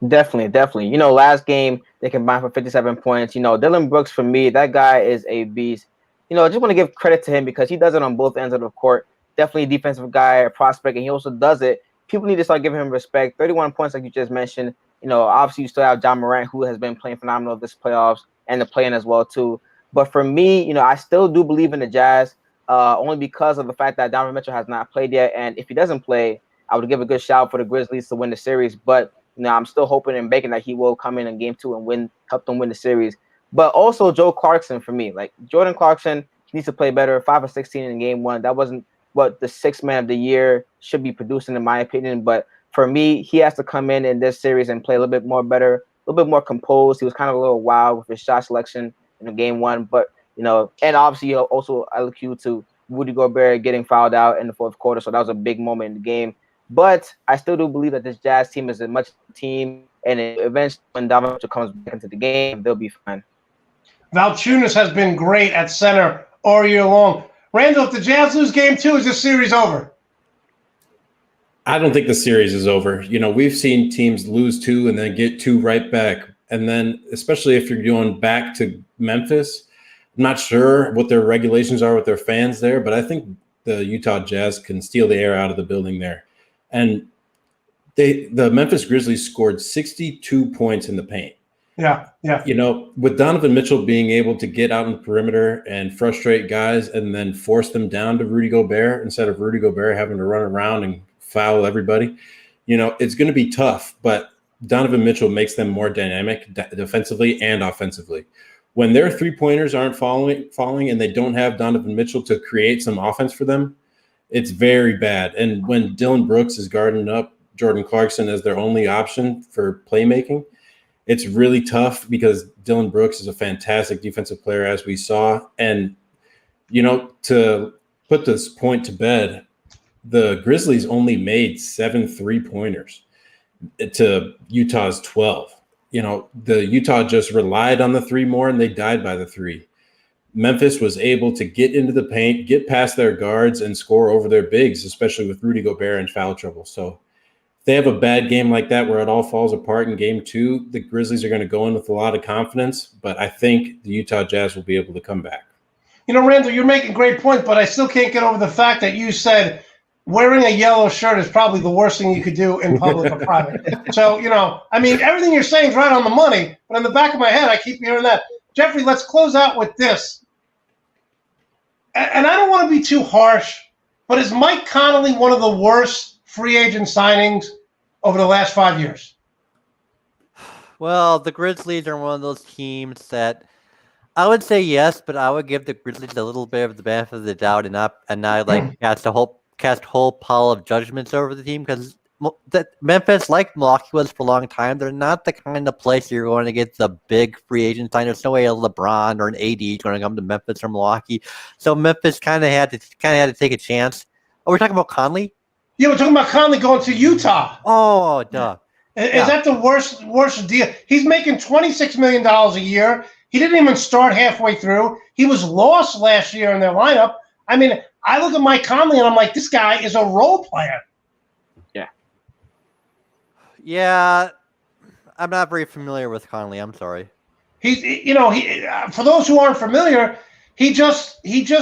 Definitely. You know, last game, they combined for 57 points. You know, Dylan Brooks, for me, that guy is a beast. You know, I just want to give credit to him because he does it on both ends of the court. Definitely a defensive guy, a prospect, and he also does it. People need to start giving him respect. 31 points, like you just mentioned. You know, obviously you still have John Morant, who has been playing phenomenal this playoffs, and the playing as well, too. But for me, you know, I still do believe in the Jazz. Only because of the fact that Donovan Mitchell has not played yet. And if he doesn't play, I would give a good shout for the Grizzlies to win the series. But, you know, I'm still hoping and banking that he will come in game 2 and help them win the series. But also Joe Clarkson for me. Like, Jordan Clarkson needs to play better. 5 of 16 in game 1. That wasn't what the 6th man of the year should be producing, in my opinion. But for me, he has to come in this series and play a little bit more better, a little bit more composed. He was kind of a little wild with his shot selection in game 1. But, you know, and obviously also LQ to Rudy Gobert getting fouled out in the 4th quarter. So that was a big moment in the game. But I still do believe that this Jazz team is as much team and eventually when Donovan Mitchell comes back into the game, they'll be fine. Valanciunas has been great at center all year long. Randall, if the Jazz lose game 2, is this series over? I don't think the series is over. We've seen teams lose 2 and then get 2 right back. And then, especially if you're going back to Memphis, I'm not sure what their regulations are with their fans there, but I think the Utah Jazz can steal the air out of the building there. And the Memphis Grizzlies scored 62 points in the paint. Yeah. With Donovan Mitchell being able to get out in the perimeter and frustrate guys and then force them down to Rudy Gobert instead of Rudy Gobert having to run around and foul everybody, it's going to be tough, but Donovan Mitchell makes them more dynamic defensively and offensively. When their 3-pointers aren't falling and they don't have Donovan Mitchell to create some offense for them, it's very bad. And when Dylan Brooks is guarding up Jordan Clarkson as their only option for playmaking, it's really tough because Dylan Brooks is a fantastic defensive player, as we saw. And, to put this point to bed, the Grizzlies only made 7 3-pointers to Utah's 12. The Utah just relied on the 3 more, and they died by the 3. Memphis was able to get into the paint, get past their guards, and score over their bigs, especially with Rudy Gobert in foul trouble. So if they have a bad game like that where it all falls apart in game 2, the Grizzlies are going to go in with a lot of confidence, but I think the Utah Jazz will be able to come back. Randall, you're making great points, but I still can't get over the fact that you said wearing a yellow shirt is probably the worst thing you could do in public or private. So, everything you're saying is right on the money, but in the back of my head, I keep hearing that. Jeffrey, let's close out with this. And I don't want to be too harsh, but is Mike Conley one of the worst free agent signings over the last 5 years? Well, the Grizzlies are one of those teams that I would say yes, but I would give the Grizzlies a little bit of the benefit of the doubt and not cast a whole pile of judgments over the team, because Memphis, like Milwaukee was for a long time, they're not the kind of place you're going to get the big free agent sign. There's no way a LeBron or an AD is going to come to Memphis or Milwaukee. So Memphis kind of had to take a chance. Oh, we're talking about Conley? Yeah, we're talking about Conley going to Utah. Oh, duh. Is that the worst deal? He's making $26 million a year. He didn't even start halfway through. He was lost last year in their lineup. I look at Mike Conley and I'm like, this guy is a role player. Yeah. I'm not very familiar with Conley. I'm sorry. He for those who aren't familiar, he signed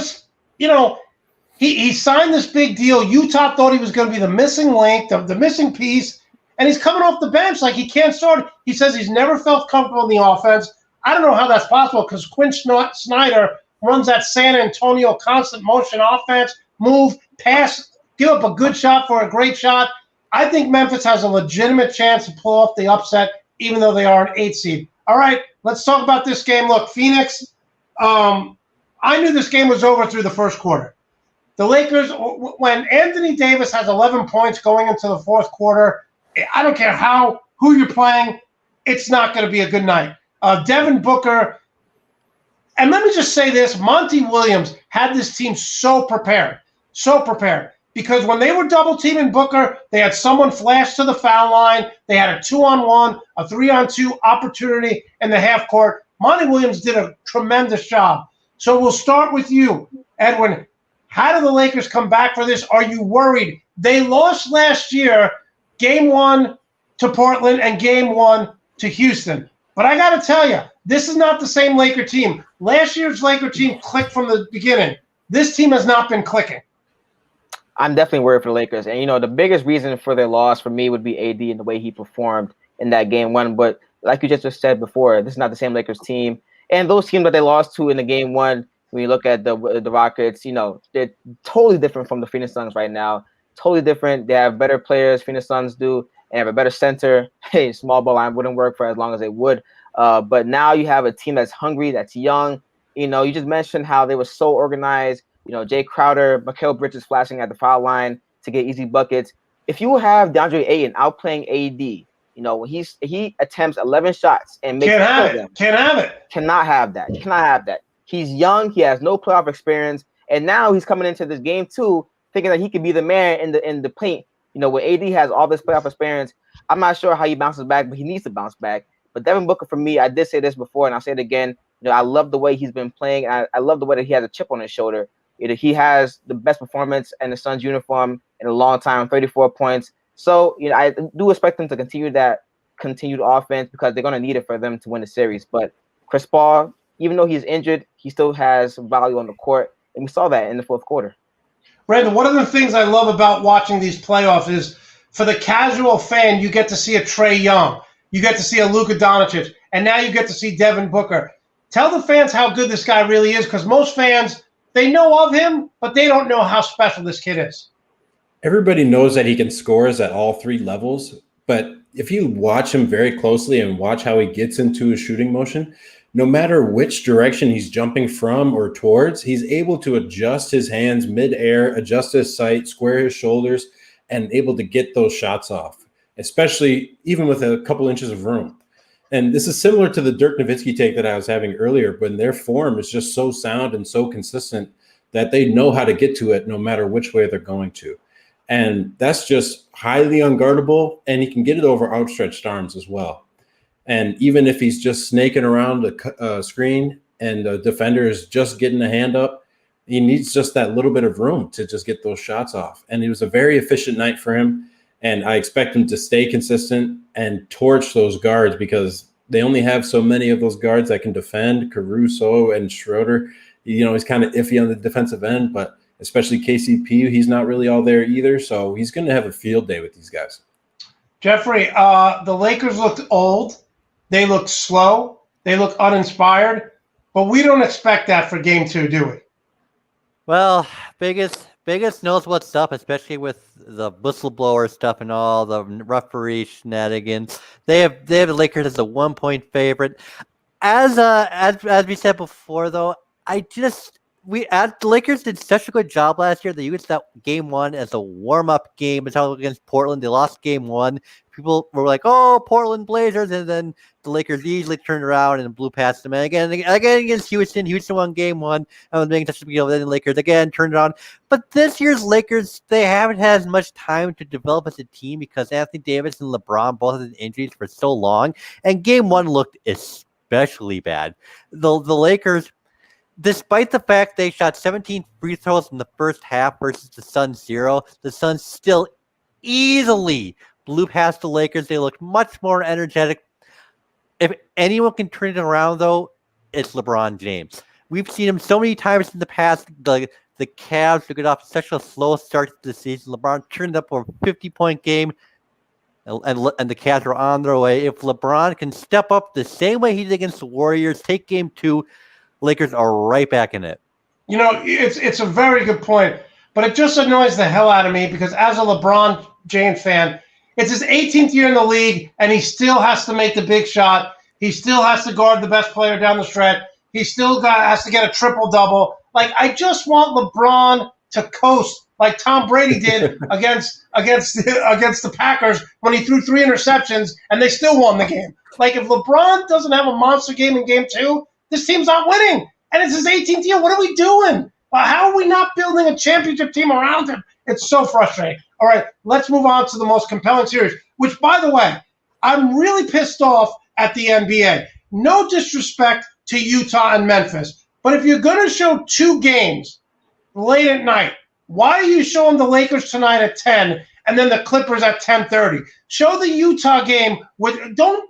this big deal. Utah thought he was going to be the missing link, the missing piece, and he's coming off the bench like he can't start. He says he's never felt comfortable in the offense. I don't know how that's possible because Quinn Snyder runs that San Antonio constant motion offense, move, pass, give up a good shot for a great shot. I think Memphis has a legitimate chance to pull off the upset, even though they are an 8 seed. All right, let's talk about this game. Look, Phoenix, I knew this game was over through the first quarter. The Lakers, when Anthony Davis has 11 points going into the fourth quarter, I don't care who you're playing, it's not going to be a good night. Devin Booker, and let me just say this, Monte Williams had this team so prepared, because when they were double-teaming Booker, they had someone flash to the foul line, they had a 2-on-1, a 3-on-2 opportunity in the half court. Monte Williams did a tremendous job. So we'll start with you, Edwin. How do the Lakers come back for this? Are you worried? They lost last year, Game 1 to Portland and Game 1 to Houston. But I got to tell you, this is not the same Laker team. Last year's Laker team clicked from the beginning. This team has not been clicking. I'm definitely worried for the Lakers. And, the biggest reason for their loss for me would be AD and the way he performed in that Game 1. But like you just said before, this is not the same Lakers team. And those teams that they lost to in the Game 1, when you look at the Rockets, they're totally different from the Phoenix Suns right now. Totally different. They have better players, Phoenix Suns do, and have a better center. Hey, small ball line wouldn't work for as long as they would. But now you have a team that's hungry, that's young. You just mentioned how they were so organized. Jay Crowder, Mikal Bridges flashing at the foul line to get easy buckets. If you have DeAndre Ayton outplaying AD, when he attempts 11 shots and makes Cannot have that. He's young. He has no playoff experience, and now he's coming into this game 2 thinking that he could be the man in the paint, When AD has all this playoff experience, I'm not sure how he bounces back, but he needs to bounce back. But Devin Booker, for me, I did say this before, and I'll say it again. I love the way he's been playing. I love the way that he has a chip on his shoulder. He has the best performance in the Suns uniform in a long time, 34 points. So, I do expect them to continue that continued offense because they're going to need it for them to win the series. But Chris Paul, even though he's injured, he still has value on the court, and we saw that in the fourth quarter. Brandon, one of the things I love about watching these playoffs is for the casual fan, you get to see a Trae Young. You get to see a Luka Doncic, and now you get to see Devin Booker. Tell the fans how good this guy really is, because most fans, they know of him, but they don't know how special this kid is. Everybody knows that he can score at all three levels, but if you watch him very closely and watch how he gets into his shooting motion, no matter which direction he's jumping from or towards, he's able to adjust his hands mid-air, adjust his sight, square his shoulders, and able to get those shots off, especially even with a couple inches of room. And this is similar to the Dirk Nowitzki take that I was having earlier, when their form is just so sound and so consistent that they know how to get to it no matter which way they're going to. And that's just highly unguardable, and he can get it over outstretched arms as well. And even if he's just snaking around the screen and the defender is just getting a hand up, he needs just that little bit of room to just get those shots off. And it was a very efficient night for him. And I expect him to stay consistent and torch those guards because they only have so many of those guards that can defend. Caruso and Schroeder, he's kind of iffy on the defensive end, but especially KCP, he's not really all there either. So he's going to have a field day with these guys. Jeffrey, the Lakers looked old. They looked slow. They looked uninspired. But we don't expect that for Game 2, do we? Well, Vegas knows what's up, especially with the whistleblower stuff and all the referee shenanigans. They have the Lakers as a 1-point favorite. As we said before, though, the Lakers did such a good job last year. They used that game 1 as a warm-up game until against Portland. They lost game 1. People were like, "Oh, Portland Blazers," and then the Lakers easily turned around and blew past them. And again against Houston. Houston won game 1. I was making such a big deal. Then the Lakers again turned around. But this year's Lakers, they haven't had as much time to develop as a team because Anthony Davis and LeBron both had injuries for so long. And game 1 looked especially bad. The Lakers, despite the fact they shot 17 free throws in the first half versus the Suns 0, the Suns still easily blew past the Lakers. They looked much more energetic. If anyone can turn it around, though, it's LeBron James. We've seen him so many times in the past. The Cavs to get off such a slow start to the season. LeBron turned up for a 50-point game, and the Cavs are on their way. If LeBron can step up the same way he did against the Warriors, take game 2, Lakers are right back in it. It's a very good point, but it just annoys the hell out of me because as a LeBron James fan, it's his 18th year in the league, and he still has to make the big shot. He still has to guard the best player down the stretch. He still has to get a triple-double. I just want LeBron to coast like Tom Brady did against the Packers when he threw 3 interceptions, and they still won the game. If LeBron doesn't have a monster game in game 2, this team's not winning, and it's his 18th year. What are we doing? How are we not building a championship team around him? It's so frustrating. All right, let's move on to the most compelling series, which, by the way, I'm really pissed off at the NBA. No disrespect to Utah and Memphis, but if you're going to show 2 games late at night, why are you showing the Lakers tonight at 10 and then the Clippers at 10:30? Show the Utah game. Don't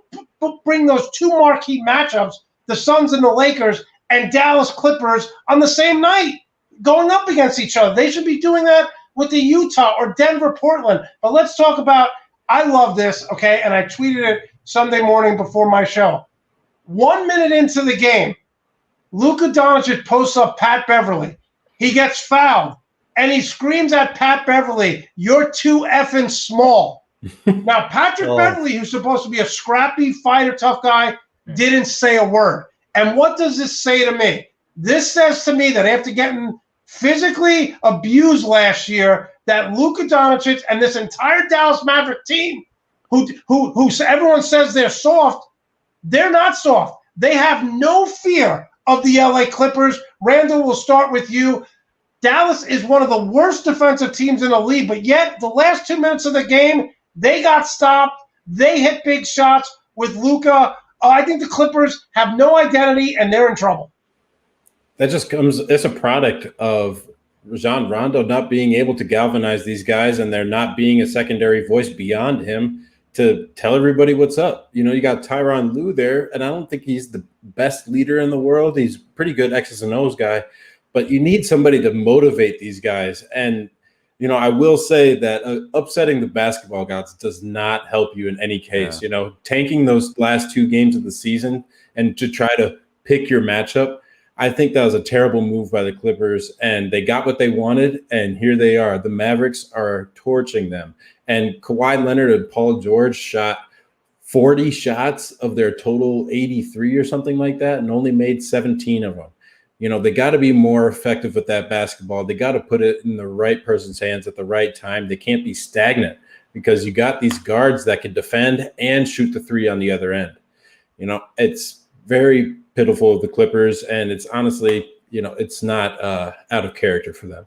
bring those 2 marquee matchups, the Suns and the Lakers and Dallas Clippers, on the same night, going up against each other. They should be doing that with the Utah or Denver, Portland. But let's talk about, I love this, okay, and I tweeted it Sunday morning before my show. 1 minute into the game, Luka Doncic posts up Pat Beverly. He gets fouled, and he screams at Pat Beverly, "You're too effing small." Now, Patrick Beverly, who's supposed to be a scrappy fighter, tough guy, didn't say a word. And what does this say to me? This says to me that after getting physically abused last year, that Luka Doncic and this entire Dallas Maverick team, who everyone says they're soft, they're not soft. They have no fear of the LA Clippers. Randall, will start with you. Dallas is one of the worst defensive teams in the league, but yet the last 2 minutes of the game, they got stopped. They hit big shots with Luka. I think the Clippers have no identity, and they're in trouble. That just comes – it's a product of Rajon Rondo not being able to galvanize these guys, and there not being a secondary voice beyond him to tell everybody what's up. You know, you got Tyronn Lue there, and I don't think he's the best leader in the world. He's a pretty good X's and O's guy, but you need somebody to motivate these guys. And, you know, I will say that upsetting the basketball gods does not help you in any case. Yeah. You know, tanking those last 2 games of the season and to try to pick your matchup, I think that was a terrible move by the Clippers, and they got what they wanted, and here they are. The Mavericks are torching them. And Kawhi Leonard and Paul George shot 40 shots of their total 83 or something like that and only made 17 of them. You know, they got to be more effective with that basketball. They got to put it in the right person's hands at the right time. They can't be stagnant because you got these guards that can defend and shoot the 3 on the other end. You know, it's very pitiful of the Clippers, and it's honestly, you know, it's not out of character for them.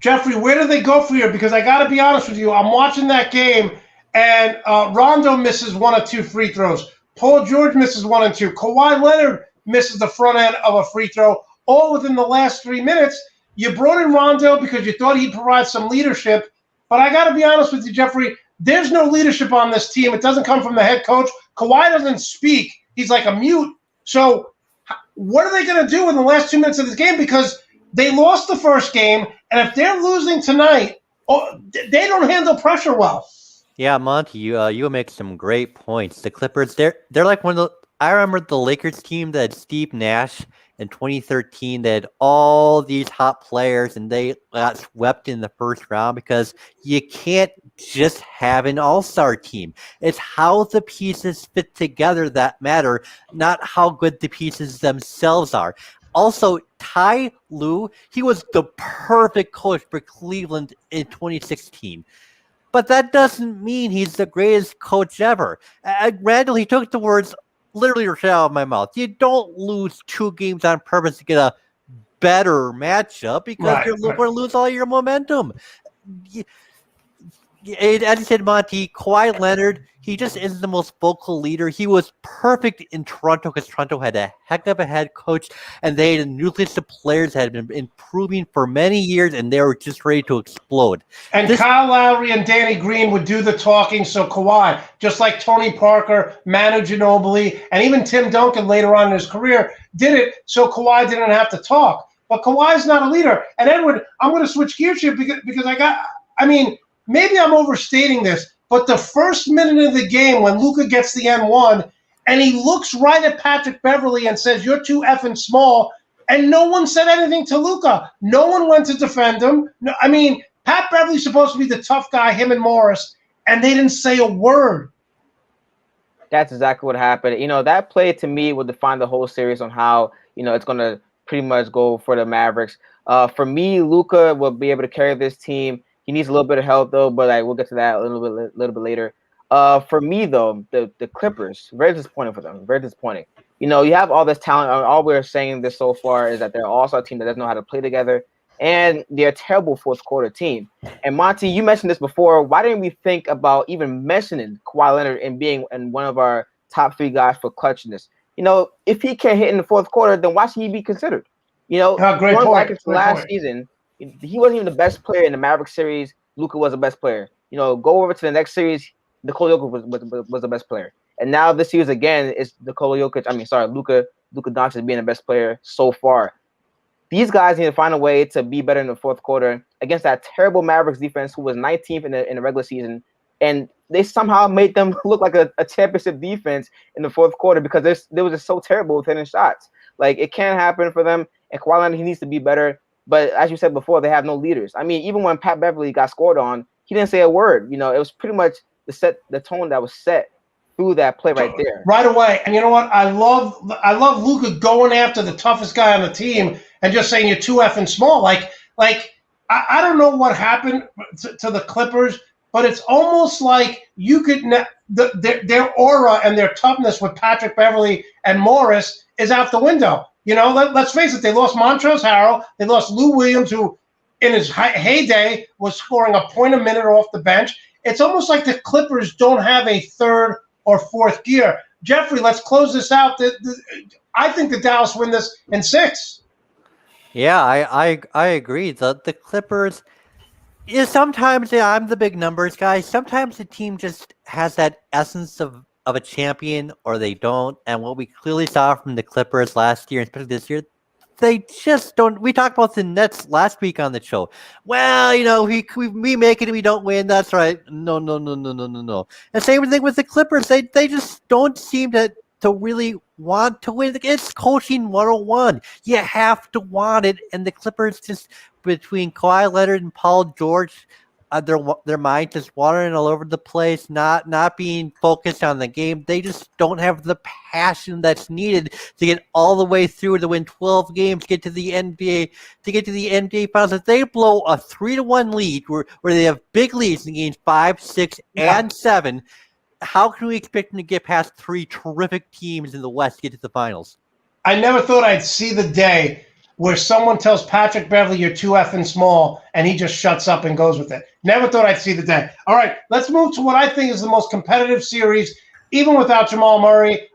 Jeffrey, where do they go from here? Because I got to be honest with you, I'm watching that game, and Rondo misses 1 or 2 free throws. Paul George misses 1 and 2. Kawhi Leonard misses the front end of a free throw, all within the last 3 minutes. You brought in Rondo because you thought he'd provide some leadership, but I got to be honest with you, Jeffrey, there's no leadership on this team. It doesn't come from the head coach. Kawhi doesn't speak. He's like a mute. So what are they going to do in the last 2 minutes of this game? Because they lost the first game, and if they're losing tonight, they don't handle pressure well. Yeah, Monte, you make some great points. The Clippers, they're like one of the. I remember the Lakers team that had Steve Nash in 2013. They had all these hot players, and they got swept in the first round because you can't just have an all-star team. It's how the pieces fit together that matter, not how good the pieces themselves are. Also, Ty Lue, he was the perfect coach for Cleveland in 2016. But that doesn't mean he's the greatest coach ever. Randall, he took the words literally right out of my mouth. You don't lose 2 games on purpose to get a better matchup because you're going to lose all your momentum. As you said, Monte, Kawhi Leonard, he just isn't the most vocal leader. He was perfect in Toronto because Toronto had a heck of a head coach, and they had a nucleus of players that had been improving for many years, and they were just ready to explode. And Kyle Lowry and Danny Green would do the talking, so Kawhi, just like Tony Parker, Manu Ginobili, and even Tim Duncan later on in his career, did it so Kawhi didn't have to talk. But Kawhi's not a leader. And Edward, I'm going to switch gears here because maybe I'm overstating this, but the first minute of the game when Luka gets the N1 and he looks right at Patrick Beverley and says, "You're too effing small," and no one said anything to Luka. No one went to defend him. No, Pat Beverley's supposed to be the tough guy, him and Morris, and they didn't say a word. That's exactly what happened. You know, that play to me would define the whole series on how, you know, it's going to pretty much go for the Mavericks. For me, Luka will be able to carry this team. He needs a little bit of help, though, but we'll get to that a little bit later. For me, though, the Clippers, very disappointing for them. Very disappointing. You know, you have all this talent. All we're saying this so far is that they're an all-star team that doesn't know how to play together, and they're a terrible fourth-quarter team. And, Monte, you mentioned this before. Why didn't we think about even mentioning Kawhi Leonard and being one of our top 3 guys for clutchness? You know, if he can't hit in the fourth quarter, then why should he be considered? You know, great point. Back into last season, he wasn't even the best player in the Mavericks series. Luka was the best player. You know, go over to the next series, Nikola Jokic was the best player. And now this series again is Luka Doncic being the best player so far. These guys need to find a way to be better in the fourth quarter against that terrible Mavericks defense who was 19th in the regular season. And they somehow made them look like a championship defense in the fourth quarter because they were just so terrible with hitting shots. Like, it can't happen for them. And Kawhi Leonard, he needs to be better. But as you said before, they have no leaders. Even when Pat Beverley got scored on, he didn't say a word. You know, it was pretty much the tone that was set through that play right there. Right away. And you know what? I love Luka going after the toughest guy on the team and just saying you're too effing small. Like I don't know what happened to the Clippers, but it's almost like you could their aura and their toughness with Patrick Beverley and Morris is out the window. You know, let's face it, they lost Montrezl Harrell, they lost Lou Williams, who in his heyday, was scoring a point a minute off the bench. It's almost like the Clippers don't have a third or fourth gear. Jeffrey, let's close this out. I think the Dallas win this in 6. Yeah, I agree. The Clippers is sometimes, yeah, I'm the big numbers guy. Sometimes the team just has that essence of a champion, or they don't. And what we clearly saw from the Clippers last year, especially this year, they just don't. We talked about the Nets last week on the show. Well, we make it and we don't win. That's right. No, no, no, no, no, no, no. And same thing with the Clippers. They just don't seem to really want to win. It's coaching 101. You have to want it. And the Clippers, just between Kawhi Leonard and Paul George, their mind just wandering all over the place, not being focused on the game. They just don't have the passion that's needed to get all the way through, to win 12 games, get to the NBA finals. If they blow a 3-1 lead, where they have big leads in games 5, 6, and 7, how can we expect them to get past 3 terrific teams in the West to get to the finals? I never thought I'd see the day where someone tells Patrick Beverley you're too effing small, and he just shuts up and goes with it. Never thought I'd see the day. All right, let's move to what I think is the most competitive series, even without Jamal Murray.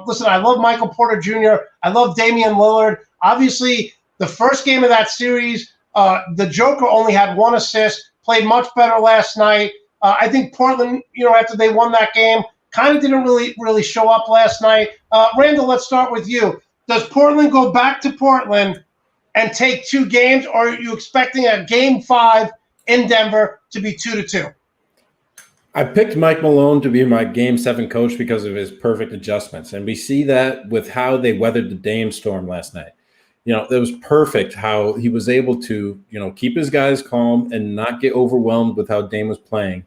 Listen, I love Michael Porter Jr. I love Damian Lillard. Obviously, the first game of that series, the Joker only had 1 assist, played much better last night. I think Portland, after they won that game, kind of didn't really show up last night. Randall, let's start with you. Does Portland go back to Portland and take 2 games, or are you expecting a game 5 in Denver to be 2-2? I picked Mike Malone to be my game 7 coach because of his perfect adjustments. And we see that with how they weathered the Dame storm last night. It was perfect how he was able to, keep his guys calm and not get overwhelmed with how Dame was playing.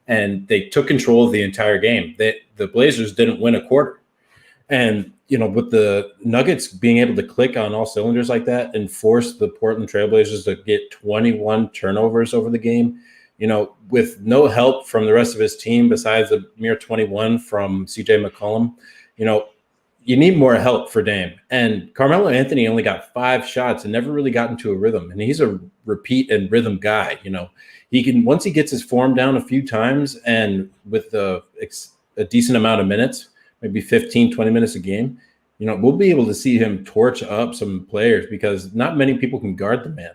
And they took control of the entire game. The Blazers didn't win a quarter. And, with the Nuggets being able to click on all cylinders like that and force the Portland Trailblazers to get 21 turnovers over the game, with no help from the rest of his team besides a mere 21 from CJ McCollum, you need more help for Dame. And Carmelo Anthony only got 5 shots and never really got into a rhythm. And he's a repeat and rhythm guy. He can, once he gets his form down a few times and with a decent amount of minutes, maybe 15, 20 minutes a game, we'll be able to see him torch up some players because not many people can guard the man.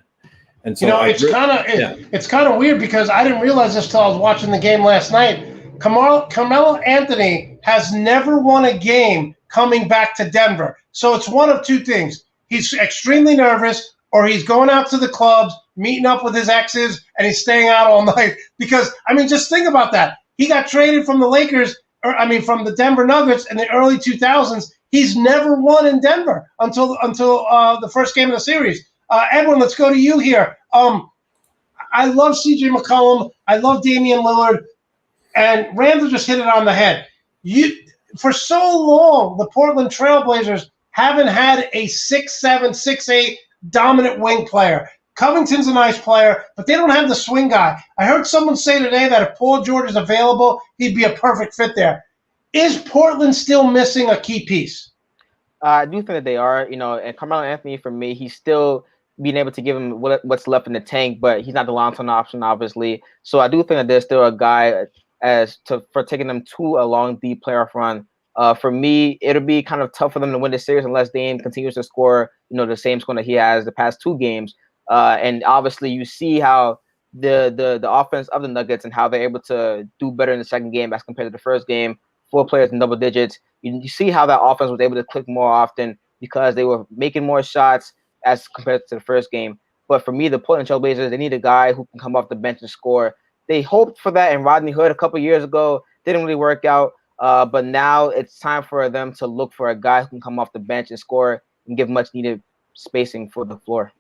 And so it's kind of weird because I didn't realize this till I was watching the game last night. Carmelo Anthony has never won a game coming back to Denver. So it's one of 2 things. He's extremely nervous, or he's going out to the clubs, meeting up with his exes, and he's staying out all night. Because, just think about that. He got traded from the Lakers, from the Denver Nuggets in the early 2000s. He's never won in Denver until the first game of the series. Edwin, let's go to you here. I love CJ McCollum. I love Damian Lillard. And Randall just hit it on the head. For so long, the Portland Trailblazers haven't had a 6'7", 6'8" dominant wing player. Covington's a nice player, but they don't have the swing guy. I heard someone say today that if Paul George is available, he'd be a perfect fit there. Is Portland still missing a key piece? I do think that they are, and Carmelo Anthony, for me, he's still being able to give him what's left in the tank, but he's not the long-term option, obviously. So I do think that there's still a guy for taking them to a long, deep playoff run. For me, it'll be kind of tough for them to win the series unless Dame continues to score, the same score that he has the past 2 games. And obviously, you see how the offense of the Nuggets and how they're able to do better in the second game as compared to the first game. 4 players in double digits. You see how that offense was able to click more often because they were making more shots as compared to the first game. But for me, the Portland Trail Blazers, they need a guy who can come off the bench and score. They hoped for that in Rodney Hood a couple years ago. Didn't really work out. But now it's time for them to look for a guy who can come off the bench and score and give much needed spacing for the floor.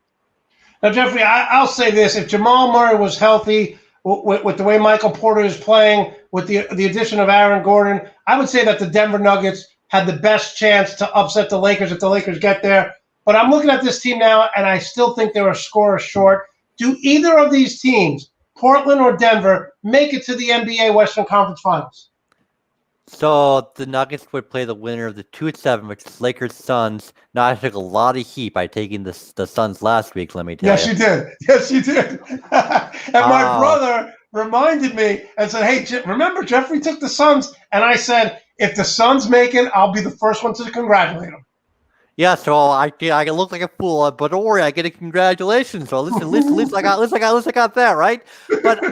Now, Jeffrey, I'll say this. If Jamal Murray was healthy, with the way Michael Porter is playing, with the addition of Aaron Gordon, I would say that the Denver Nuggets had the best chance to upset the Lakers if the Lakers get there. But I'm looking at this team now, and I still think they're a score short. Do either of these teams, Portland or Denver, make it to the NBA Western Conference Finals? So the Nuggets would play the winner of the 2-7, which is Lakers Suns. Now I took a lot of heat by taking the Suns last week. Let me tell Yes, you. you did. Yes, you did. And my brother reminded me and said, "Hey, remember Jeffrey took the Suns?" And I said, "If the Suns make it, I'll be the first one to congratulate him." Yeah, so I look like a fool, but don't worry, I get a congratulations. So listen, at least I got that right. But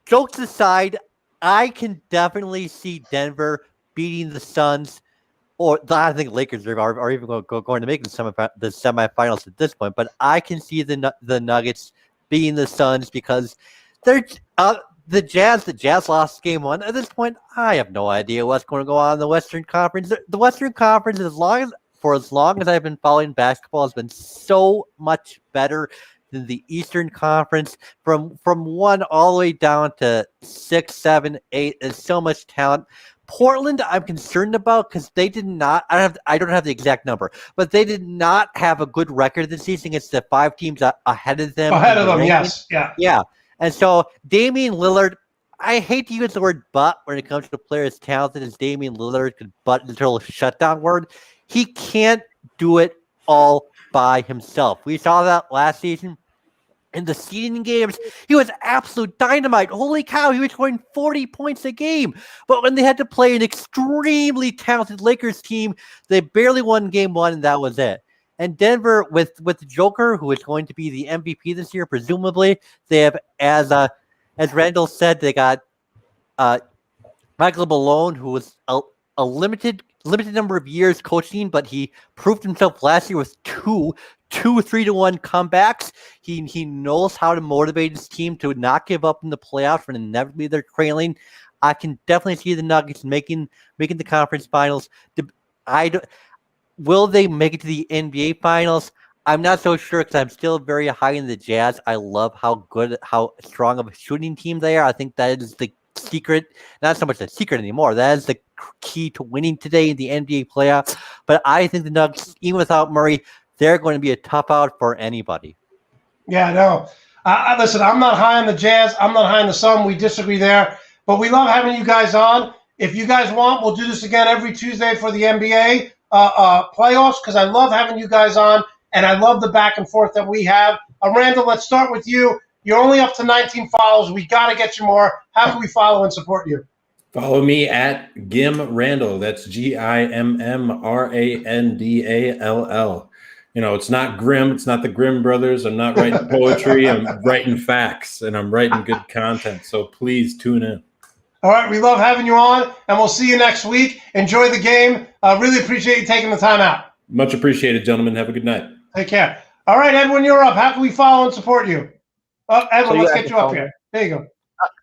jokes aside, I can definitely see Denver beating the Suns, or I think Lakers are even going to make the semifinals at this point. But I can see the Nuggets beating the Suns because they're the Jazz. The Jazz lost game one. At this point, I have no idea what's going to go on in the Western Conference. The Western Conference, as long as I've been following basketball, has been so much better than the Eastern Conference. From 1 all the way down to 6, 7, 8. There's so much talent. Portland, I'm concerned about because they did not. I don't have the exact number, but they did not have a good record this season. It's the 5 teams ahead of them. Yes, yeah. And so Damian Lillard, I hate to use the word "but" when it comes to a player as talented as Damian Lillard could butt until a shutdown word. He can't do it all by himself. We saw that last season. In the seeding games, he was absolute dynamite. Holy cow, he was scoring 40 points a game. But when they had to play an extremely talented Lakers team, they barely won game one, and that was it. And Denver, with the Joker, who is going to be the MVP this year, presumably, they have, as Randall said, they got Michael Malone, who was a limited number of years coaching, but he proved himself last year with two 3-1 comebacks. He knows how to motivate his team to not give up in the playoffs when inevitably they're trailing. I can definitely see the Nuggets making the conference finals. Will they make it to the NBA finals? I'm not so sure because I'm still very high in the Jazz. I love how strong of a shooting team they are. I think that is the secret, not so much the secret anymore. That is the key to winning today in the NBA playoffs. But I think the Nuggets, even without Murray, they're going to be a tough out for anybody. Yeah, no. Listen, I'm not high on the Jazz. I'm not high on the Sun. We disagree there. But we love having you guys on. If you guys want, we'll do this again every Tuesday for the NBA playoffs because I love having you guys on, and I love the back and forth that we have. Randall, let's start with you. You're only up to 19 follows. We got to get you more. How can we follow and support you? Follow me at Gim Randall. That's GIMMRANDALL. It's not Grimm. It's not the Grimm brothers. I'm not writing poetry. I'm writing facts, and I'm writing good content. So please tune in. All right. We love having you on, and we'll see you next week. Enjoy the game. Really appreciate you taking the time out. Much appreciated, gentlemen. Have a good night. Take care. All right, Edwin, you're up. How can we follow and support you? Edwin, let's get you up here. There you go.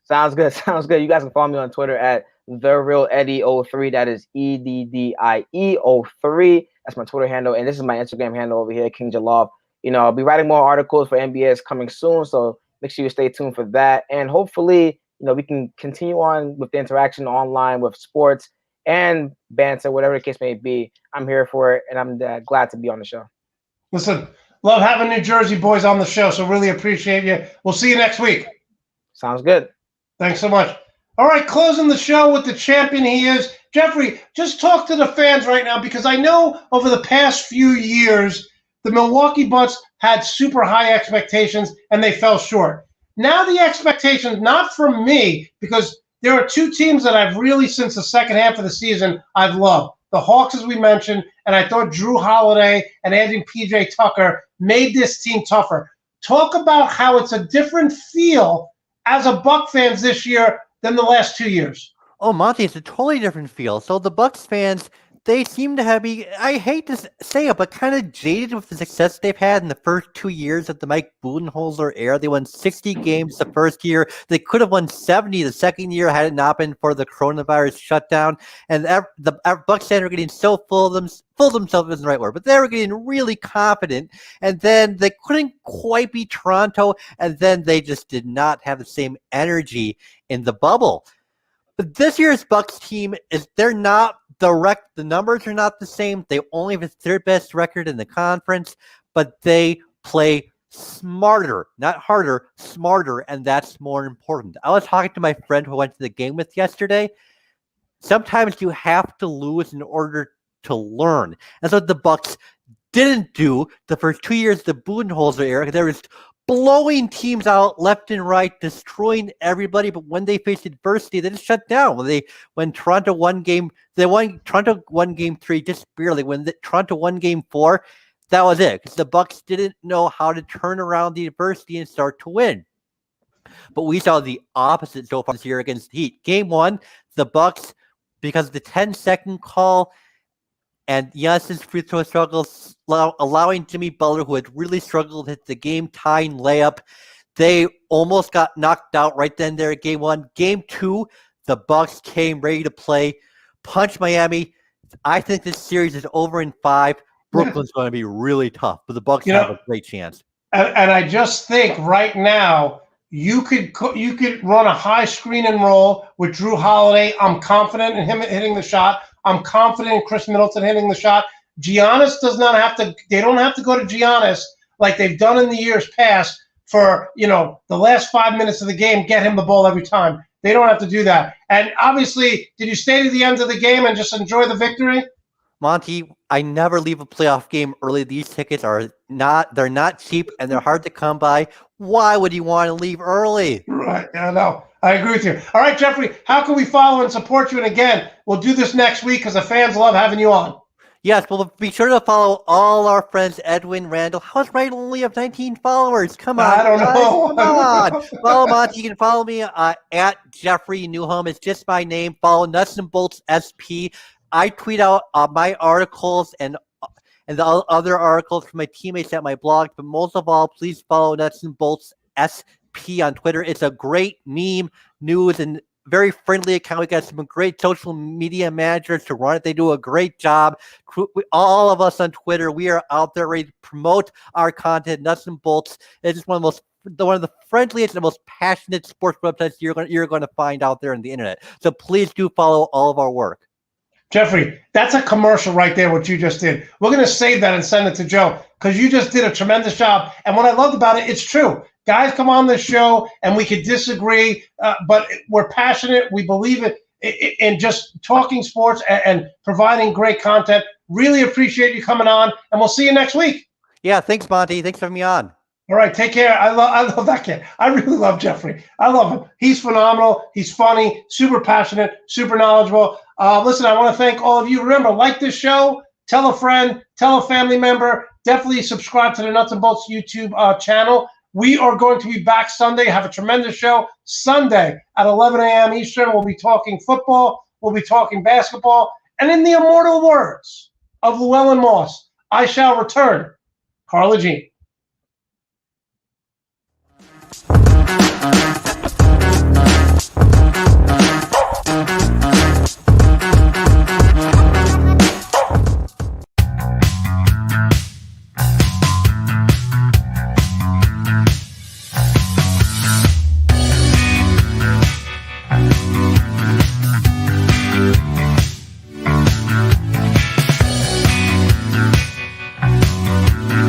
Sounds good. You guys can follow me on Twitter at TheRealEddie03. That is EDDIE03. That's my Twitter handle. And this is my Instagram handle over here, King Jalov. I'll be writing more articles for NBS coming soon. So make sure you stay tuned for that. And hopefully, we can continue on with the interaction online with sports and banter, whatever the case may be. I'm here for it. And I'm glad to be on the show. Listen, love having New Jersey boys on the show. So really appreciate you. We'll see you next week. Sounds good. Thanks so much. All right, closing the show with the champion he is. Jeffrey, just talk to the fans right now because I know over the past few years, the Milwaukee Bucks had super high expectations and they fell short. Now the expectations, not from me, because there are 2 teams that I've really, since the second half of the season, I've loved. The Hawks, as we mentioned, and I thought Drew Holiday and adding PJ Tucker made this team tougher. Talk about how it's a different feel as a Buck fans this year than the last 2 years. Oh, Monte, it's a totally different feel. So the Bucks fans, they seem to have I hate to say it, but kind of jaded with the success they've had in the first 2 years of the Mike Budenholzer era. They won 60 games the first year. They could have won 70 the second year had it not been for the coronavirus shutdown. And the Bucks fans were getting so full of themselves isn't the right word, but they were getting really confident. And then they couldn't quite beat Toronto. And then they just did not have the same energy in the bubble. But this year's Bucks team they're not direct. The numbers are not the same. They only have the 3rd best record in the conference, but they play smarter, not harder, smarter, and that's more important. I was talking to my friend who went to the game with yesterday. sometimes you have to lose in order to learn. That's what the Bucks didn't do the first 2 years of the Budenholzer era. There was blowing teams out left and right, destroying everybody. But when they faced adversity, they just shut down. When Toronto won Toronto won game 3 just barely. When Toronto won game 4, that was it. Because the Bucks didn't know how to turn around the adversity and start to win. But we saw the opposite so far this year against the Heat. Game 1, the Bucks, because of the 10-second call and Giannis's free throw struggles, allowing Jimmy Butler, who had really struggled, to hit the game-tying layup. They almost got knocked out right then there at Game 1. Game 2, the Bucks came ready to play, punch Miami. I think this series is over in 5. Brooklyn's going to be really tough, but the Bucks have a great chance. And I just think right now you could run a high screen and roll with Drew Holiday. I'm confident in him hitting the shot. I'm confident in Chris Middleton hitting the shot. Giannis does not have to. They don't have to go to Giannis like they've done in the years past for the last 5 minutes of the game. Get him the ball every time. They don't have to do that. And obviously, did you stay to the end of the game and just enjoy the victory? Monte, I never leave a playoff game early. These tickets they're not cheap and they're hard to come by. Why would you want to leave early? Right. Yeah, no, I agree with you. All right, Jeffrey, how can we follow and support you? And again, we'll do this next week because the fans love having you on. Yes, well, be sure to follow all our friends, Edwin, Randall. How's right only have 19 followers? Come on, I don't know. Come on. Follow Monte. You can follow me at Jeffrey Newhome. It's just my name. Follow Nuts and Bolts SP. I tweet out my articles and the other articles from my teammates at my blog. But most of all, please follow Nuts and Bolts SP on Twitter. It's a great meme, news, and very friendly account. We got some great social media managers to run it. They do a great job. All of us on Twitter, we are out there ready to promote our content. Nuts and Bolts. It's just one of the friendliest and most passionate sports websites you're going to find out there on the internet. So please do follow all of our work. Jeffrey, that's a commercial right there, what you just did. We're going to save that and send it to Joe because you just did a tremendous job. And what I loved about it, it's true. Guys come on this show and we could disagree, but we're passionate. We believe in just talking sports and providing great content. Really appreciate you coming on, and we'll see you next week. Yeah, thanks, Monte. Thanks for having me on. All right, take care. I love that kid. I really love Jeffrey. I love him. He's phenomenal. He's funny, super passionate, super knowledgeable. Listen, I want to thank all of you. Remember, like this show, tell a friend, tell a family member. Definitely subscribe to the Nuts and Bolts YouTube channel. We are going to be back Sunday. Have a tremendous show. Sunday at 11 a.m. Eastern, we'll be talking football. We'll be talking basketball. And in the immortal words of Llewellyn Moss, I shall return. Carla Jean.